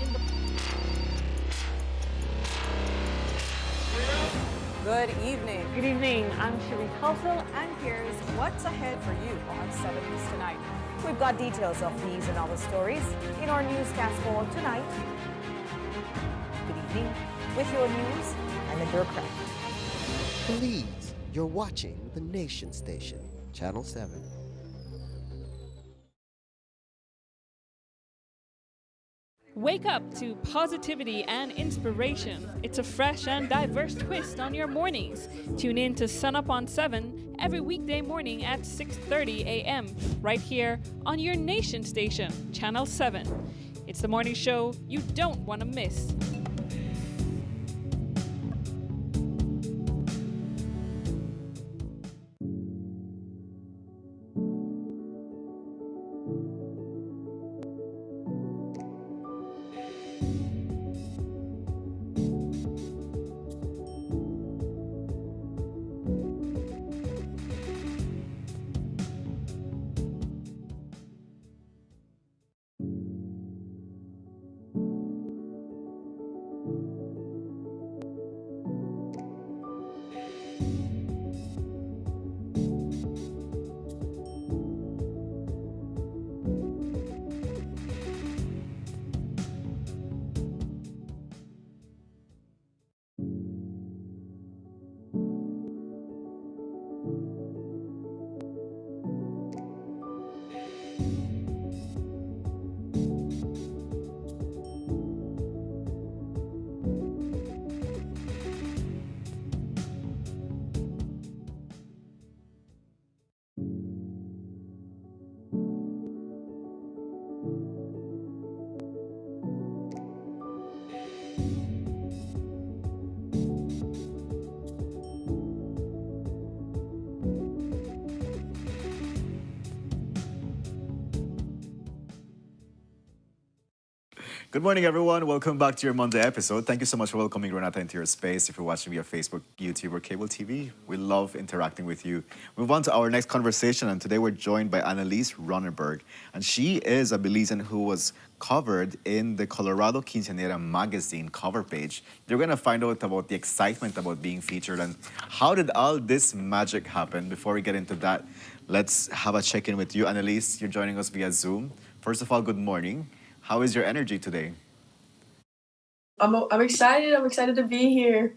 Good evening. Good evening. I'm Cherie Caulker, and here's what's ahead for you on 7 News Tonight. We've got details of these and other stories in our newscast for tonight. Good evening. With your news, I'm Endure Craig. Belize, you're watching the Nation Station, Channel 7. Wake up to positivity and inspiration. It's a fresh and diverse twist on your mornings. Tune in to Sunup on 7 every weekday morning at 6:30 a.m. right here on your Nation Station, Channel 7. It's the morning show you don't want to miss. Good morning, everyone. Welcome back to your Monday episode. Thank you so much for welcoming Renata into your space. If you're watching via Facebook, YouTube, or cable TV, we love interacting with you. Move on to our next conversation, and today we're joined by Annalise Ronneberg. And she is a Belizean who was covered in the Colorado Quinceañera magazine cover page. You're going to find out about the excitement about being featured and how did all this magic happen. Before we get into that, let's have a check-in with you. Annalise, you're joining us via Zoom. First of all, good morning. How is your energy today? I'm excited. I'm excited to be here.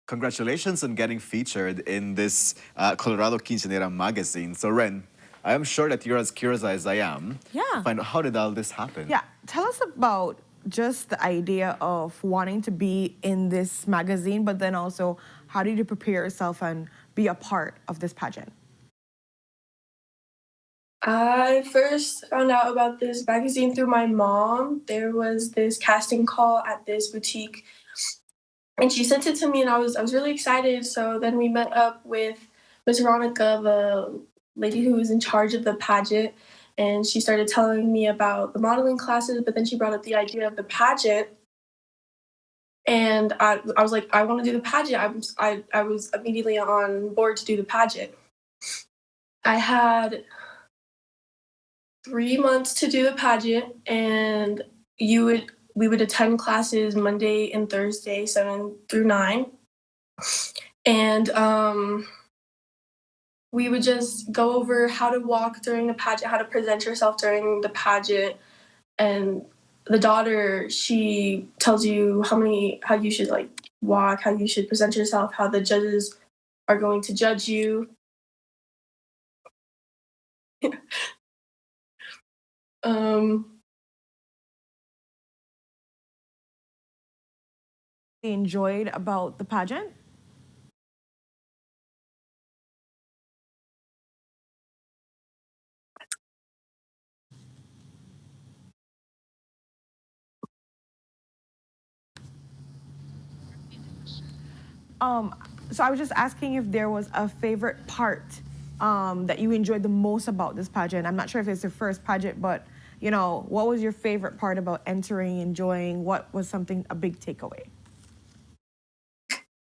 Congratulations on getting featured in this Colorado Quinceañera magazine. So, Ren, I am sure that you're as curious as I am. Yeah. Find out, how did all this happen? Yeah. Tell us about just the idea of wanting to be in this magazine, but then also how did you prepare yourself and be a part of this pageant? I first found out about this magazine through my mom. There was this casting call at this boutique, and she sent it to me, and I was really excited. So then we met up with Miss Veronica, the lady who was in charge of the pageant, and she started telling me about the modeling classes, but then she brought up the idea of the pageant. And I was like, I want to do the pageant. I was immediately on board to do the pageant. I had 3 months to do the pageant, and we would attend classes Monday and Thursday, 7 through 9. And we would just go over how to walk during the pageant, how to present yourself during the pageant. And the daughter, she tells you how you should like walk, how you should present yourself, how the judges are going to judge you. Enjoyed about the pageant? So I was just asking if there was a favorite part that you enjoyed the most about this pageant. I'm not sure if it's your first pageant, but you know, what was your favorite part about entering, enjoying? What was a big takeaway?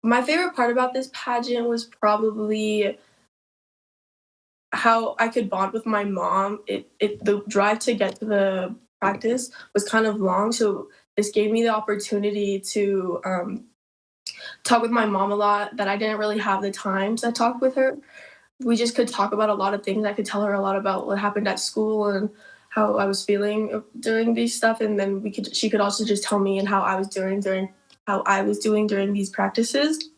My favorite part about this pageant was probably how I could bond with my mom. The drive to get to the practice was kind of long, so this gave me the opportunity to talk with my mom a lot that I didn't really have the time to talk with her. We just could talk about a lot of things. I could tell her a lot about what happened at school and how I was feeling during these stuff, and then she could also just tell me and how I was doing during these practices.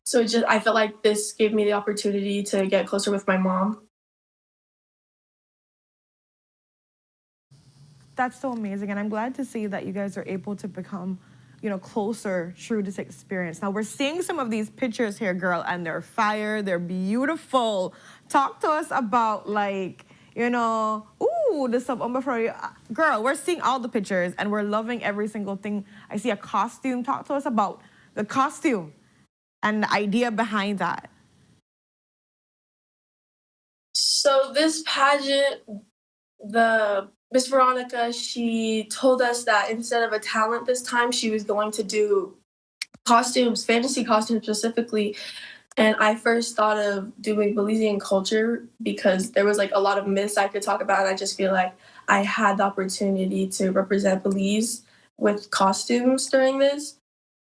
So I felt like this gave me the opportunity to get closer with my mom. That's so amazing, and I'm glad to see that you guys are able to become, you know, closer through this experience. Now we're seeing some of these pictures here, girl, and they're fire, they're beautiful. Talk to us about, like, you know, ooh, the sub girl, we're seeing all the pictures and we're loving every single thing. I see a costume. Talk to us about the costume and the idea behind that. So this pageant, the Miss Veronica, she told us that instead of a talent this time, she was going to do costumes, fantasy costumes specifically. And I first thought of doing Belizean culture because there was like a lot of myths I could talk about. And I just feel like I had the opportunity to represent Belize with costumes during this.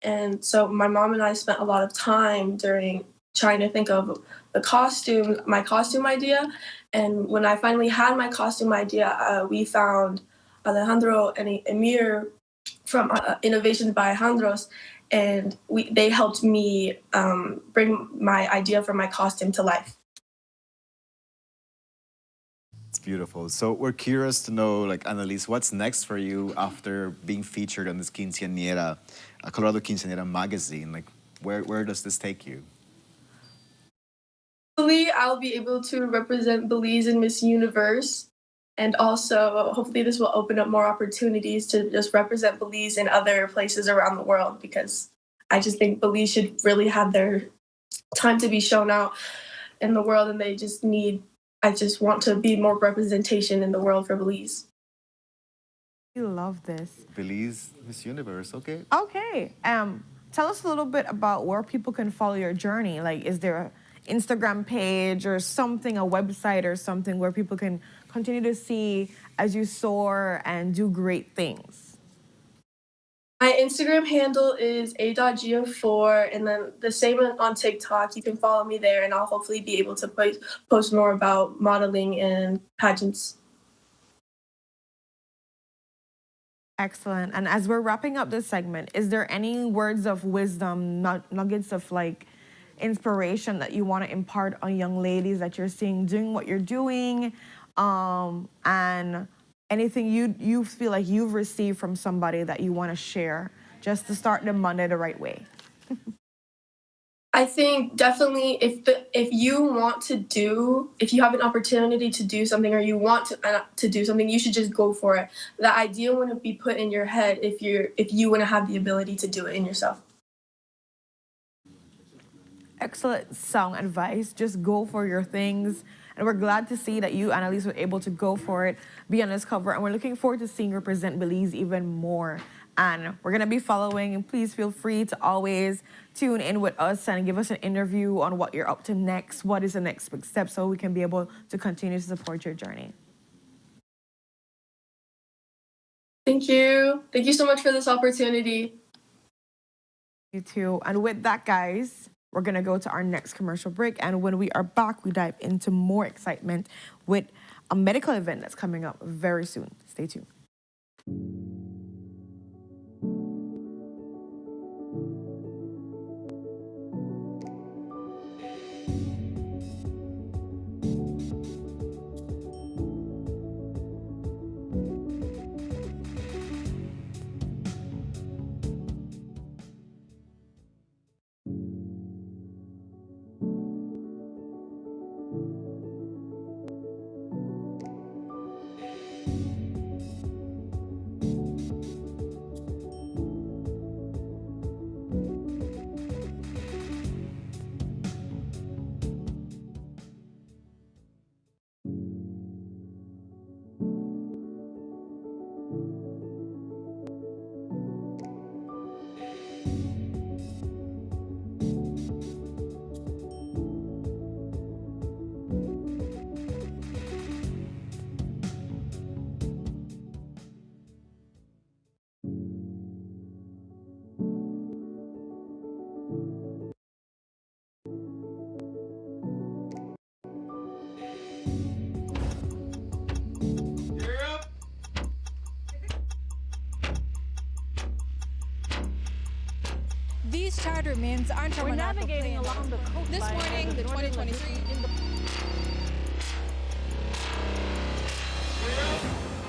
And so my mom and I spent a lot of time during trying to think of my costume idea. And when I finally had my costume idea, we found Alejandro and Emir from Innovations by Alejandro's, and they helped me bring my idea for my costume to life. It's beautiful. So we're curious to know, like, Annalise, what's next for you after being featured on this Quinceañera, Colorado Quinceañera magazine? Like, where does this take you? Hopefully, I'll be able to represent Belize in Miss Universe. And also, hopefully, this will open up more opportunities to just represent Belize in other places around the world, because I just think Belize should really have their time to be shown out in the world, and I just want to be more representation in the world for Belize. I love this. Belize Miss Universe, okay. Okay. Tell us a little bit about where people can follow your journey. Like, is there an Instagram page or something, a website or something where people can continue to see as you soar and do great things? My Instagram handle is a.geo4, and then the same on TikTok. You can follow me there, and I'll hopefully be able to post more about modeling and pageants. Excellent. And as we're wrapping up this segment, is there any words of wisdom, nuggets of like inspiration that you want to impart on young ladies that you're seeing doing what you're doing, and anything you feel like you've received from somebody that you want to share just to start the Monday the right way? I think definitely if you have an opportunity to do something, or you want to do something, you should just go for it. The idea wouldn't be put in your head if you wouldn't have the ability to do it in yourself. Excellent sound advice. Just go for your things. And we're glad to see that you, Annalise, were able to go for it, be on this cover. And we're looking forward to seeing you represent Belize even more And we're going to be following, and please feel free to always tune in with us and give us an interview on what you're up to next, what is the next big step, so we can be able to continue to support your journey. Thank you. Thank you so much for this opportunity. You too. And with that, guys, we're going to go to our next commercial break. And when we are back, we dive into more excitement with a medical event that's coming up very soon. Stay tuned. These charter mints aren't We're navigating along the coastline. This morning, the 2023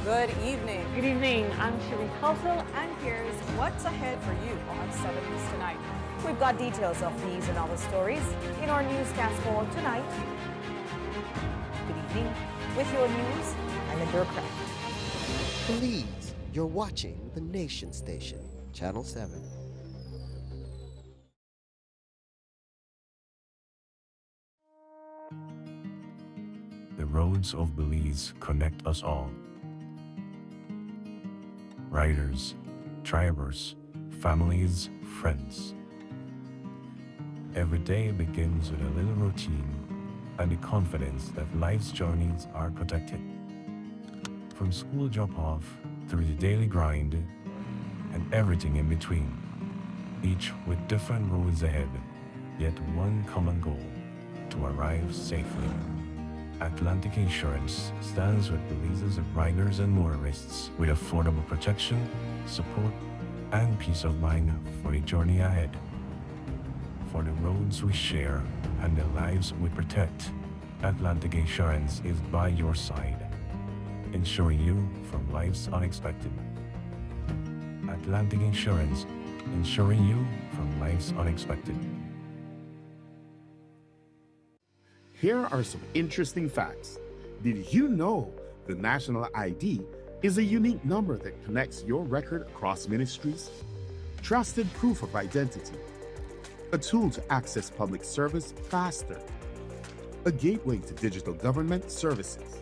Good evening. Good evening. I'm Cherie Caulker, and here's what's ahead for you on 7 News tonight. We've got details of these and other stories in our newscast for tonight. Good evening. With your news, I'm Indra Craft. Belize, you're watching the Nation Station, Channel 7. The roads of Belize connect us all. Riders, drivers, families, friends. Every day begins with a little routine and the confidence that life's journeys are protected. From school drop-off through the daily grind and everything in between, each with different roads ahead, yet one common goal: to arrive safely. Atlantic Insurance stands with Belize's riders and motorists with affordable protection, support, and peace of mind for the journey ahead. For the roads we share and the lives we protect, Atlantic Insurance is by your side, insuring you from life's unexpected. Atlantic Insurance, insuring you from life's unexpected. Here are some interesting facts. Did you know the national ID is a unique number that connects your record across ministries? Trusted proof of identity. A tool to access public service faster. A gateway to digital government services.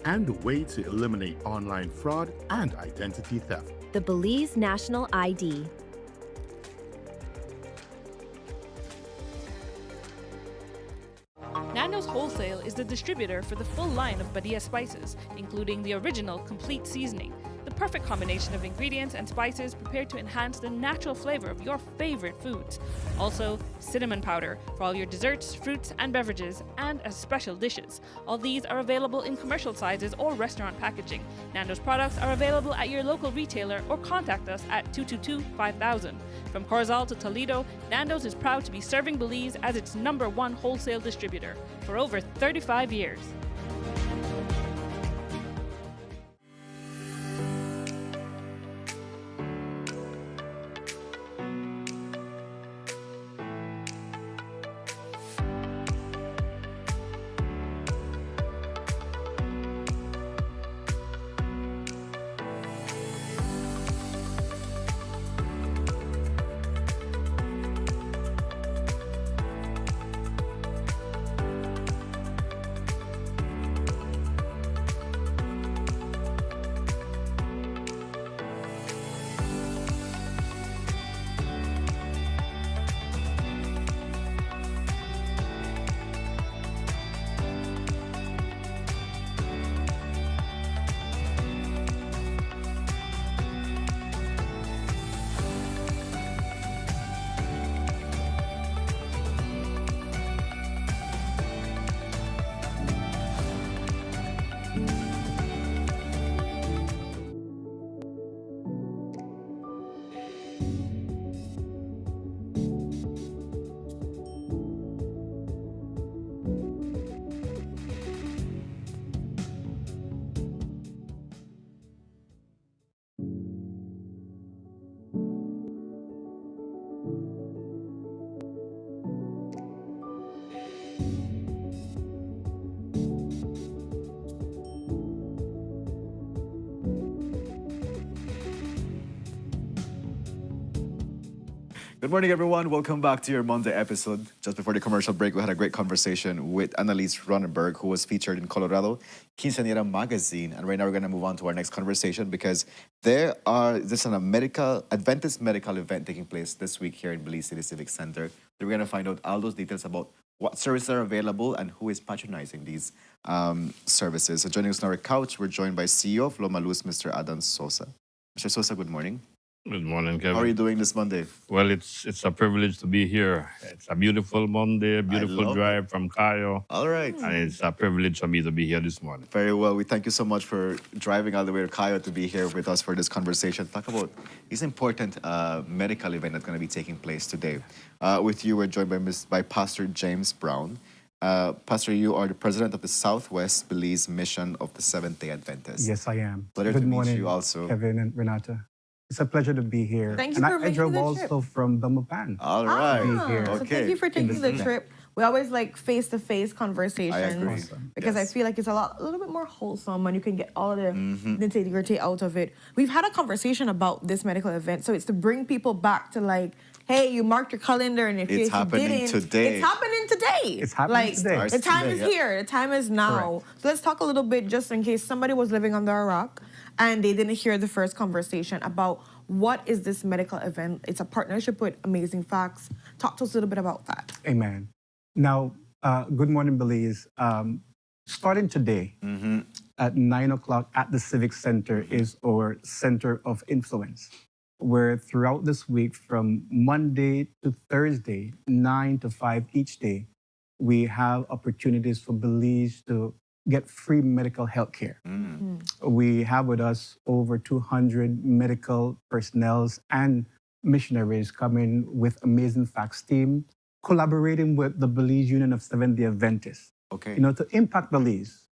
And a way to eliminate online fraud and identity theft. The Belize National ID. Nando's Wholesale is the distributor for the full line of Badia spices, including the original complete seasoning, the perfect combination of ingredients and spices prepared to enhance the natural flavor of your favorite foods. Also, cinnamon powder for all your desserts, fruits, and beverages, and as special dishes. All these are available in commercial sizes or restaurant packaging. Nando's products are available at your local retailer or contact us at 222-5000. From Corozal to Toledo, Nando's is proud to be serving Belize as its #1 wholesale distributor for over 35 years. Good morning, everyone. Welcome back to your Monday episode. Just before the commercial break, we had a great conversation with Annalise Ronenberg, who was featured in Colorado Quinceañera magazine. And right now, we're going to move on to our next conversation because there's a Adventist medical event taking place this week here in Belize City Civic Center. We're going to find out all those details about what services are available and who is patronizing these services. So joining us on our couch, we're joined by CEO of Loma Luz, Mr. Adam Sosa. Mr. Sosa, good morning. Good morning, Kevin. How are you doing this Monday? Well, it's a privilege to be here. It's a beautiful Monday, beautiful drive from Cayo. All right. And it's a privilege for me to be here this morning. Very well. We thank you so much for driving all the way to Cayo to be here with us for this conversation. Talk about this important medical event that's going to be taking place today. With you, we're joined by Pastor James Brown. Pastor, you are the president of the Southwest Belize Mission of the Seventh-day Adventists. Yes, I am. Pleasure Good to morning, meet you also. Kevin and Renata. It's a pleasure to be here. Thank you and for I making drove the also trip. from Belmopan. All right. So thank you for taking the trip. We always like face-to-face conversations. I agree. Because I feel like it's a little bit more wholesome and you can get all of the nitty-gritty out of it. We've had a conversation about this medical event, so it's to bring people back to like, hey, you marked your calendar, and if you didn't, today. it's happening today. It's happening like, today. The time is here. The time is now. So let's talk a little bit, just in case somebody was living under a rock and they didn't hear the first conversation about what is this medical event. It's a partnership with Amazing Facts. Talk to us a little bit about that. Amen. Now, good morning, Belize. Starting today at 9 o'clock at the Civic Center is our Center of Influence, where throughout this week, from Monday to Thursday, 9 to 5 each day, we have opportunities for Belize to get free medical health care. We have with us over 200 medical personnel and missionaries coming with Amazing Facts team, collaborating with the Belize Union of Seventh-day Adventists. Okay. To impact Belize,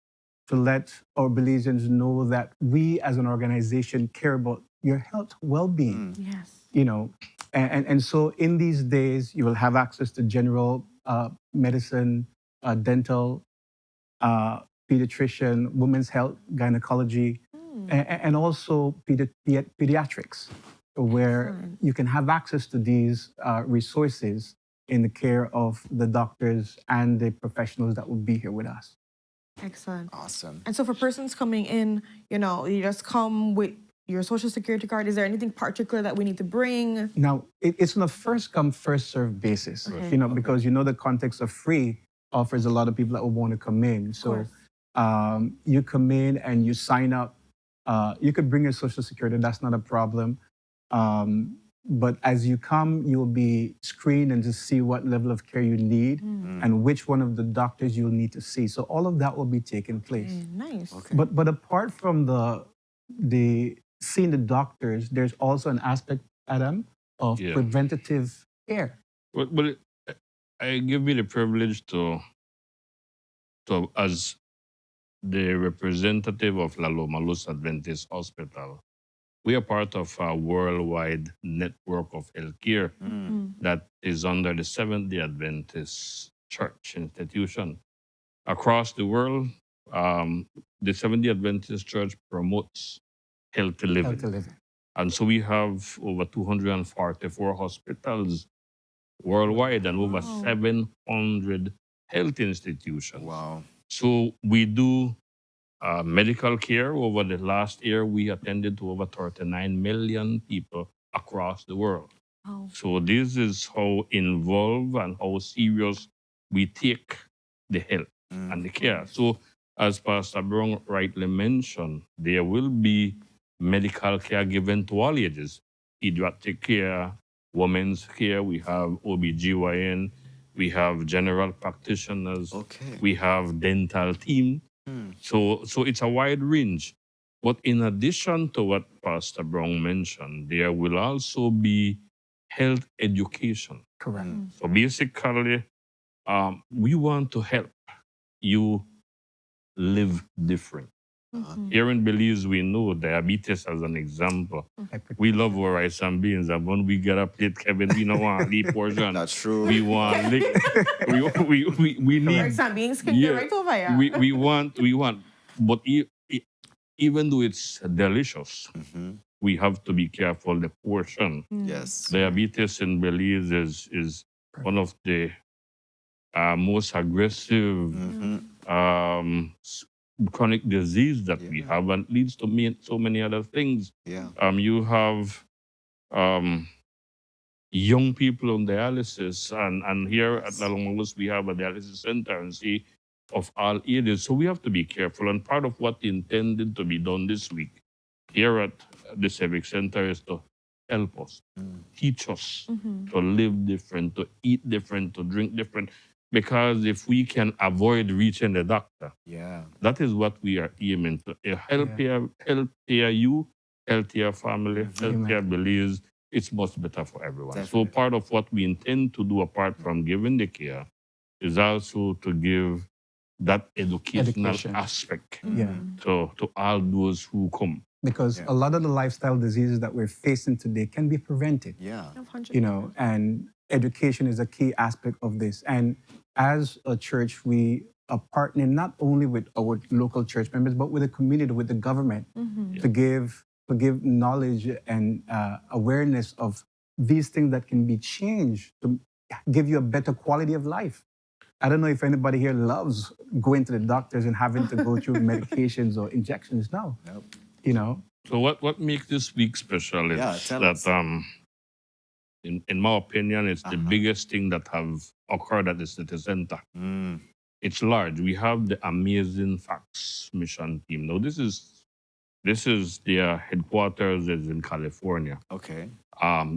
to let our Belizeans know that we as an organization care about your health well-being. Yes. And so in these days, you will have access to general medicine, dental, pediatrician, women's health, gynecology, and also pediatrics, where you can have access to these resources in the care of the doctors and the professionals that will be here with us. Excellent. Awesome. And so for persons coming in, you just come with your social security card. Is there anything particular that we need to bring? Now, it's on a first-come, first-served basis, because the context of free offers a lot of people that will want to come in. So you come in and you sign up. You could bring your social security. That's not a problem. But as you come, you'll be screened and to see what level of care you need and which one of the doctors you'll need to see. So all of that will be taking place. Nice. But apart from the seeing the doctors, there's also an aspect, Adam, of preventative care. Well, I give me the privilege to as the representative of La Loma Luz Adventist Hospital, we are part of a worldwide network of healthcare that is under the Seventh-day Adventist Church institution. Across the world, the Seventh-day Adventist Church promotes healthy living. And so we have over 244 hospitals worldwide and over 700 health institutions. Wow. So we do medical care. Over the last year, we attended to over 39 million people across the world. Oh. So this is how involved and how serious we take the health and the care. So as Pastor Brown rightly mentioned, there will be medical care given to all ages. Pediatric care, women's care, we have OBGYN, we have general practitioners, we have dental team. So it's a wide range. But in addition to what Pastor Brown mentioned, there will also be health education. Correct. So basically, we want to help you live different. Here in Belize, we know diabetes as an example. We love our rice and beans, and when we get up late, Kevin, we don't want to leave portion. That's true. We want we need Rice and beans can get right over here. we want, but even though it's delicious, we have to be careful the portion. Yes. Diabetes in Belize is one of the most aggressive chronic disease that we have, and leads to so many other things. Yeah. You have young people on dialysis, and here at Lalongolus we have a dialysis center and see of all ages. So we have to be careful. And part of what intended to be done this week here at the Civic Center is to help us, teach us to live different, to eat different, to drink different. Because if we can avoid reaching the doctor, that is what we are aiming to. A healthier you, healthier family, healthier Belize, it's much better for everyone. Definitely. So part of what we intend to do, apart from giving the care, is also to give that educational aspect to all those who come. Because a lot of the lifestyle diseases that we're facing today can be prevented. Yeah. You know, and education is a key aspect of this. And as a church, we are partnering not only with our local church members, but with the community, with the government, to give knowledge and awareness of these things that can be changed to give you a better quality of life. I don't know if anybody here loves going to the doctors and having to go through medications or injections. No. Nope. You know. So what makes this week special is that, in my opinion, it's the biggest thing that have occurred at the city center. It's large. We have the Amazing Facts mission team. Now, this is their headquarters is in California. Okay.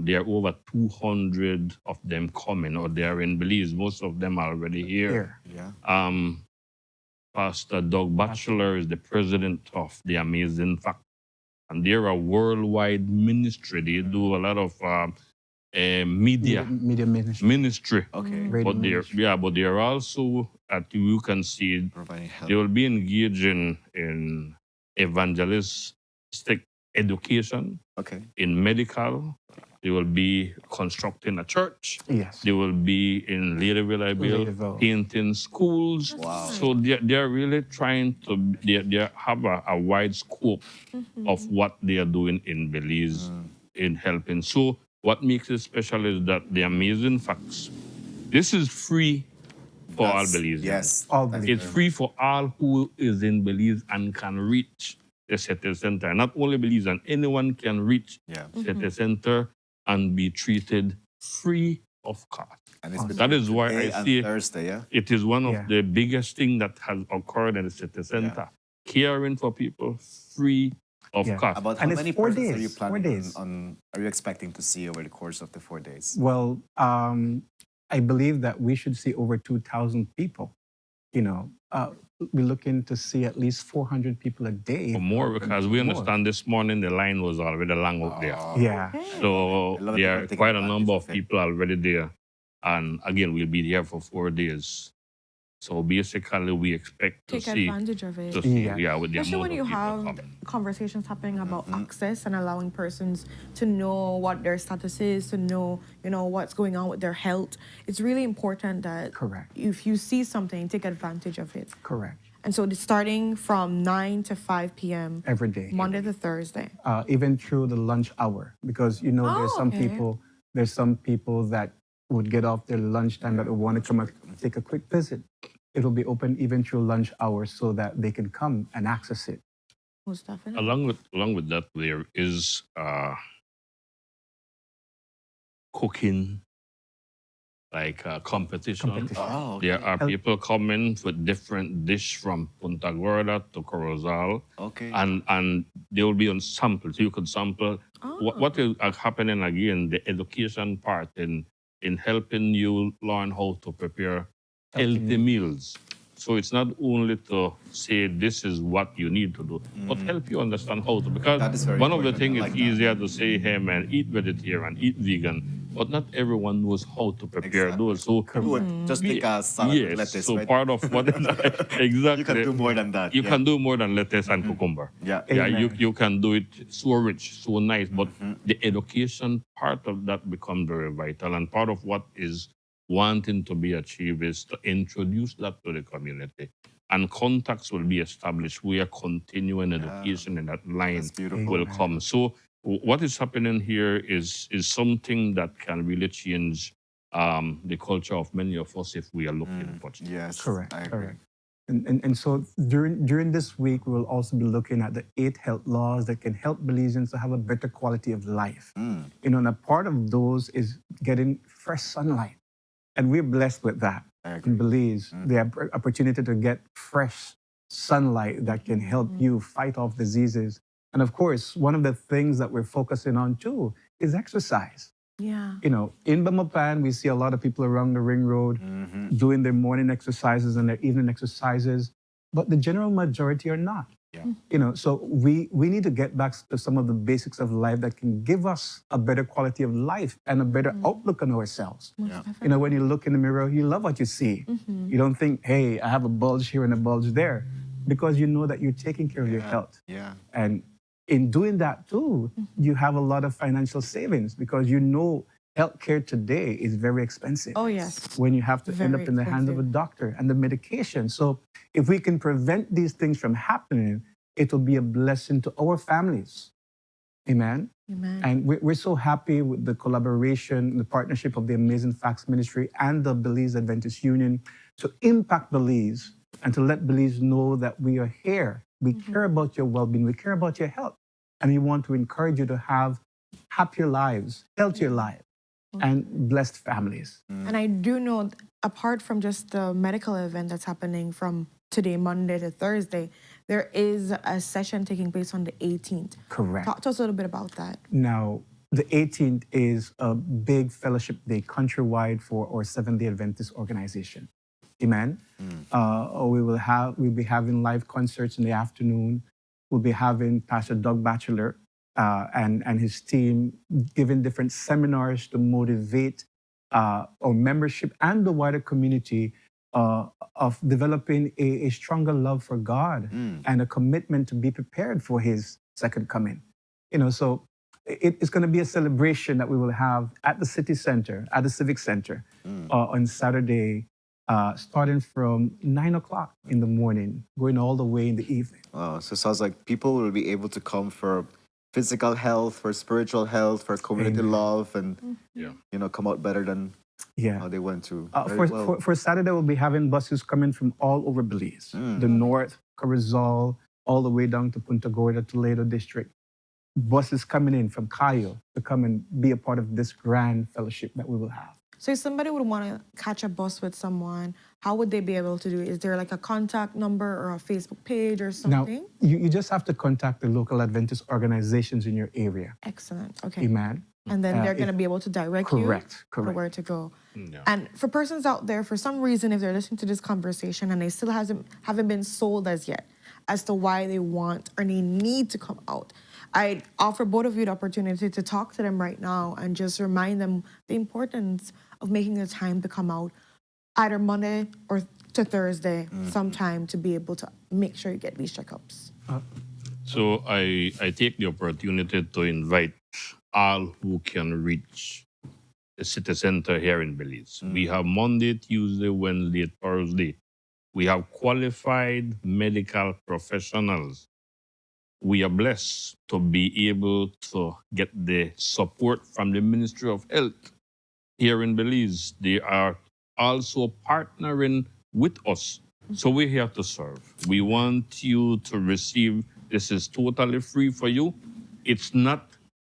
There are over 200 of them coming, or they are in Belize. Most of them are already here. Yeah. Pastor Doug Batchelor is the president of the Amazing Fact, and they're a worldwide ministry. They do a lot of media ministry. Okay. But they're also, you can see, providing help. they will be engaging in evangelistic education, in medical. They will be constructing a church. Yes. They will be in Ladyville, painting schools. Wow. So they're really trying to, they have a wide scope of what they are doing in Belize in helping. So what makes it special is that the Amazing Facts, this is free for all Belize. Yes. It's free for all who is in Belize and can reach the city center. Not only Belize, and anyone can reach city center and be treated free of cost. And it's that is why I see Thursday, it is one of the biggest things that has occurred in the city center. Caring for people free of cost. About how many persons are you planning on, are you expecting to see over the course of the 4 days? Well, I believe that we should see over 2,000 people. You know, we're looking to see at least 400 people a day. Or more, because we understand this morning the line was already long out there. Yeah. So there are quite a number of people already there. And again, we'll be there for 4 days. So basically, we expect to Take see... advantage of it. To see, with the Especially amount when of you people have coming. conversations happening about access and allowing persons to know what their status is, to know, what's going on with their health. It's really important that if you see something, take advantage of it. Correct. And so it's starting from 9 to 5 p.m. every day, Monday to Thursday. Even through the lunch hour, because there's some people that would get off their lunchtime that would want to come and take a quick visit. It'll be open even through lunch hours so that they can come and access it. Most definitely. Along with that, there is cooking, like competition. Oh, okay. There are people coming with different dish from Punta Gorda to Corozal. Okay. And they will be on samples. You could sample. What is happening again, the education part in helping you learn how to prepare healthy meals. So it's not only to say this is what you need to do, but help you understand how to. Because one of the things is easier to say, hey man, eat vegetarian, eat vegan, but not everyone knows how to prepare those. So just take a salad with lettuce. So right? part of what exactly you can do more than that. You can do more than lettuce and cucumber. Yeah. You can do it so rich, so nice, but the education part of that becomes very vital. And part of what is wanting to be achieved is to introduce that to the community. And contacts will be established where continuing education in that line will come. So what is happening here is something that can really change the culture of many of us if we are looking positive. Yes, Correct. I agree. Correct. And so during this week, we'll also be looking at the 8 health laws that can help Belizeans to have a better quality of life. You know, and a part of those is getting fresh sunlight. And we're blessed with that in Belize. The opportunity to get fresh sunlight that can help you fight off diseases. And of course, one of the things that we're focusing on too is exercise. Yeah. You know, in Bamapan, we see a lot of people around the ring road doing their morning exercises and their evening exercises, but the general majority are not. Yeah. You know, so we need to get back to some of the basics of life that can give us a better quality of life and a better outlook on ourselves. Yeah. You know, when you look in the mirror, you love what you see. You don't think, hey, I have a bulge here and a bulge there, because you know that you're taking care of your health. Yeah. And in doing that too, you have a lot of financial savings, because you know healthcare today is very expensive. Oh, yes. When you have to end Very up in the hands of a expensive. doctor and the medication. So if we can prevent these things from happening, it will be a blessing to our families. Amen. Amen. And we're so happy with the collaboration, the partnership of the Amazing Facts Ministry and the Belize Adventist Union to impact Belize and to let Belize know that we are here. We care about your well-being. We care about your health. And we want to encourage you to have happier lives, healthier lives, and blessed families. And I do know, apart from just the medical event that's happening from today, Monday to Thursday, there is a session taking place on the 18th. Correct. Talk to us a little bit about that. Now, the 18th is a big fellowship day countrywide for our Seventh-day Adventist organization. Amen. We'll be having live concerts in the afternoon. We'll be having Pastor Doug Batchelor and his team giving different seminars to motivate our membership and the wider community of developing a stronger love for God and a commitment to be prepared for His second coming. You know, so it's going to be a celebration that we will have at the city center, at the civic center, on Saturday, starting from 9 o'clock in the morning, going all the way in the evening. Wow, so it sounds like people will be able to come for physical health, for spiritual health, for community love, and come out better than how they went to. For Saturday, we'll be having buses coming from all over Belize, the north, Corozal, all the way down to Punta Gorda, Toledo district. Buses coming in from Cayo to come and be a part of this grand fellowship that we will have. So if somebody would want to catch a bus with someone, how would they be able to do it? Is there like a contact number or a Facebook page or something? Now, you just have to contact the local Adventist organizations in your area. Excellent. Okay. Amen. And then they're going to be able to direct you to where to go. Yeah. And for persons out there, for some reason, if they're listening to this conversation and they still haven't been sold as yet as to why they want or they need to come out, I offer both of you the opportunity to talk to them right now and just remind them the importance of making the time to come out either Monday or to Thursday sometime to be able to make sure you get these checkups. So I take the opportunity to invite all who can reach the city center here in Belize. We have Monday, Tuesday, Wednesday, Thursday. We have qualified medical professionals. We are blessed to be able to get the support from the Ministry of Health here in Belize. They are also partnering with us. So we're here to serve. We want you to receive, this is totally free for you. It's not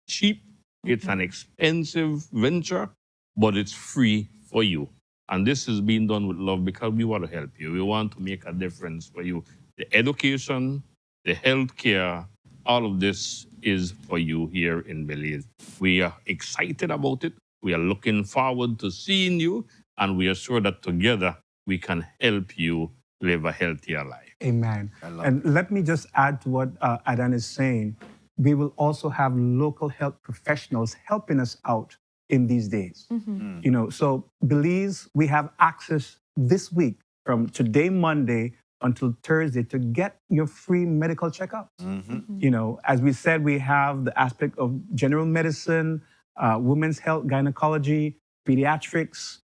cheap. It's an expensive venture, but it's free for you. And this is being done with love because we want to help you. We want to make a difference for you. The education, the health care, all of this is for you here in Belize. We are excited about it. We are looking forward to seeing you, and we are sure that together we can help you live a healthier life. Amen. And let me just add to what Adan is saying. We will also have local health professionals helping us out in these days. You know, so Belize, we have access this week from today, Monday, until Thursday to get your free medical checkups. You know, as we said, we have the aspect of general medicine, women's health, gynecology, pediatrics,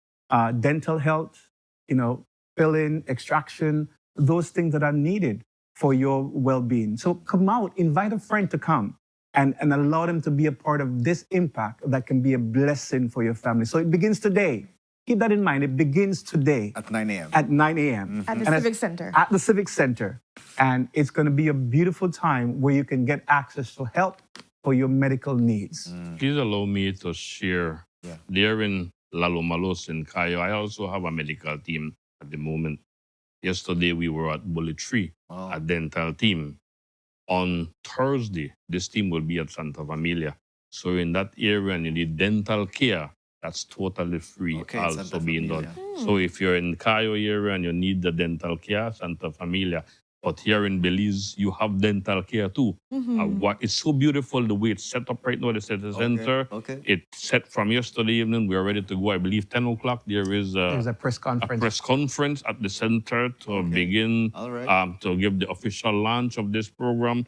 dental health, you know, fill-in, extraction, those things that are needed for your well-being. So come out, invite a friend to come. and allow them to be a part of this impact that can be a blessing for your family. So it begins today. Keep that in mind. It begins today. At 9 a.m. At 9 a.m. At the Civic Center. At the Civic Center. And it's going to be a beautiful time where you can get access to help for your medical needs. Please allow me to share. There in Lalomalos in Caye, I also have a medical team at the moment. Yesterday, we were at Bullet Tree, a dental team. On Thursday, this team will be at Santa Familia. So in that area and you need dental care, that's totally free also being done. So if you're in Caye area and you need the dental care, Santa Familia, but here in Belize, you have dental care too. It's so beautiful the way it's set up right now, the city center. It's set from yesterday evening. We're ready to go. I believe 10 o'clock, there's a press conference. A press conference at the center to begin, to give the official launch of this program.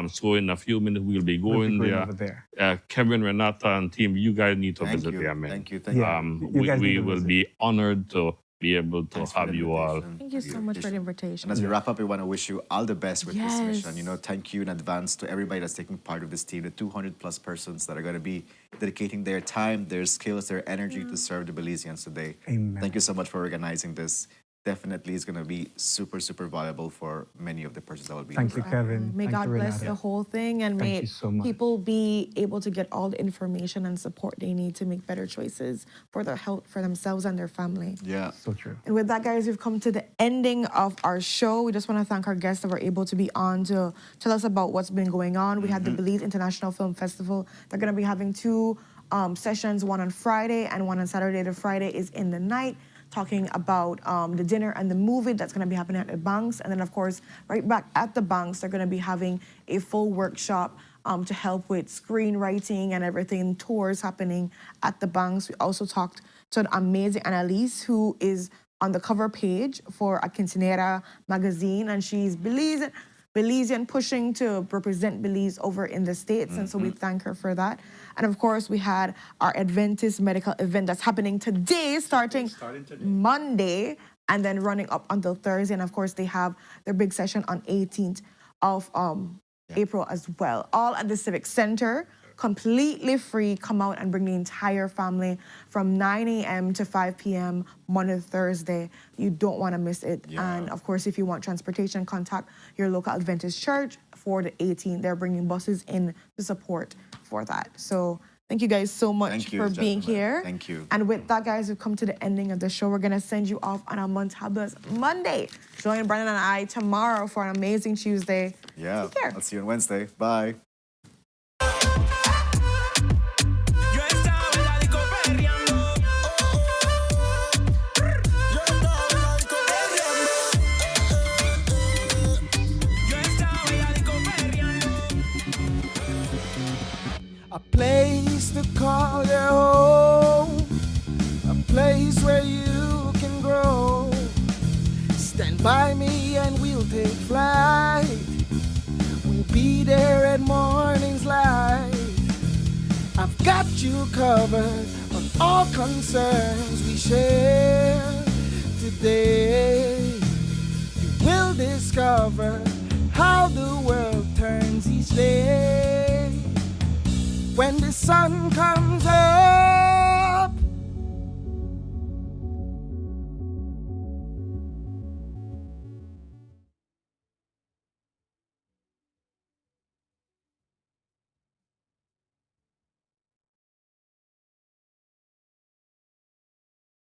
So in a few minutes, we'll be going there. Kevin, Renata, and team, you guys need to visit there, man. Thank you. Thank you. We will be honored to be able to have you all. Thank you so much for the invitation. And as we wrap up, we want to wish you all the best with this Yes. mission. You know, thank you in advance to everybody that's taking part of this team, the 200 plus persons that are going to be dedicating their time, their skills, their energy to serve the Belizeans today. Amen. Thank you so much for organizing this. Definitely is going to be super, super valuable for many of the persons that will be Thank you, involved. Kevin. May Thank God you, bless Renata. the whole thing and Thank may you so much. people be able to get all the information and support they need to make better choices for their health, for themselves and their family. Yeah. So true. And with that, guys, we've come to the ending of our show. We just want to thank our guests that were able to be on to tell us about what's been going on. We had the Belize International Film Festival. They're going to be having two sessions, one on Friday and one on Saturday. The Friday is in the night, talking about the dinner and the movie that's going to be happening at the Banks. And then, of course, right back at the Banks, they're going to be having a full workshop to help with screenwriting and everything, tours happening at the Banks. We also talked to an amazing Annalise, who is on the cover page for a Quinceañera magazine, and she's Belizean, pushing to represent Belize over in the States, and so we thank her for that. And of course, we had our Adventist medical event that's happening today, starting Monday, and then running up until Thursday. And of course, they have their big session on 18th of April as well, all at the Civic Center. Completely free. Come out and bring the entire family from 9 a.m. to 5 p.m. Monday to Thursday. You don't want to miss it. And of course, if you want transportation, contact your local Adventist church for the 18th. They're bringing buses in to support for that. So thank you guys so much for being here. Thank you. And with that, guys, we've come to the ending of the show. We're going to send you off on a Montabas Monday. Join Brandon and I tomorrow for an amazing Tuesday. Yeah. Take care. I'll see you on Wednesday. Bye. A place to call your home, a place where you can grow. Stand by me and we'll take flight. We'll be there at morning's light. I've got you covered on all concerns we share today. You will discover how the world turns each day. When the sun comes up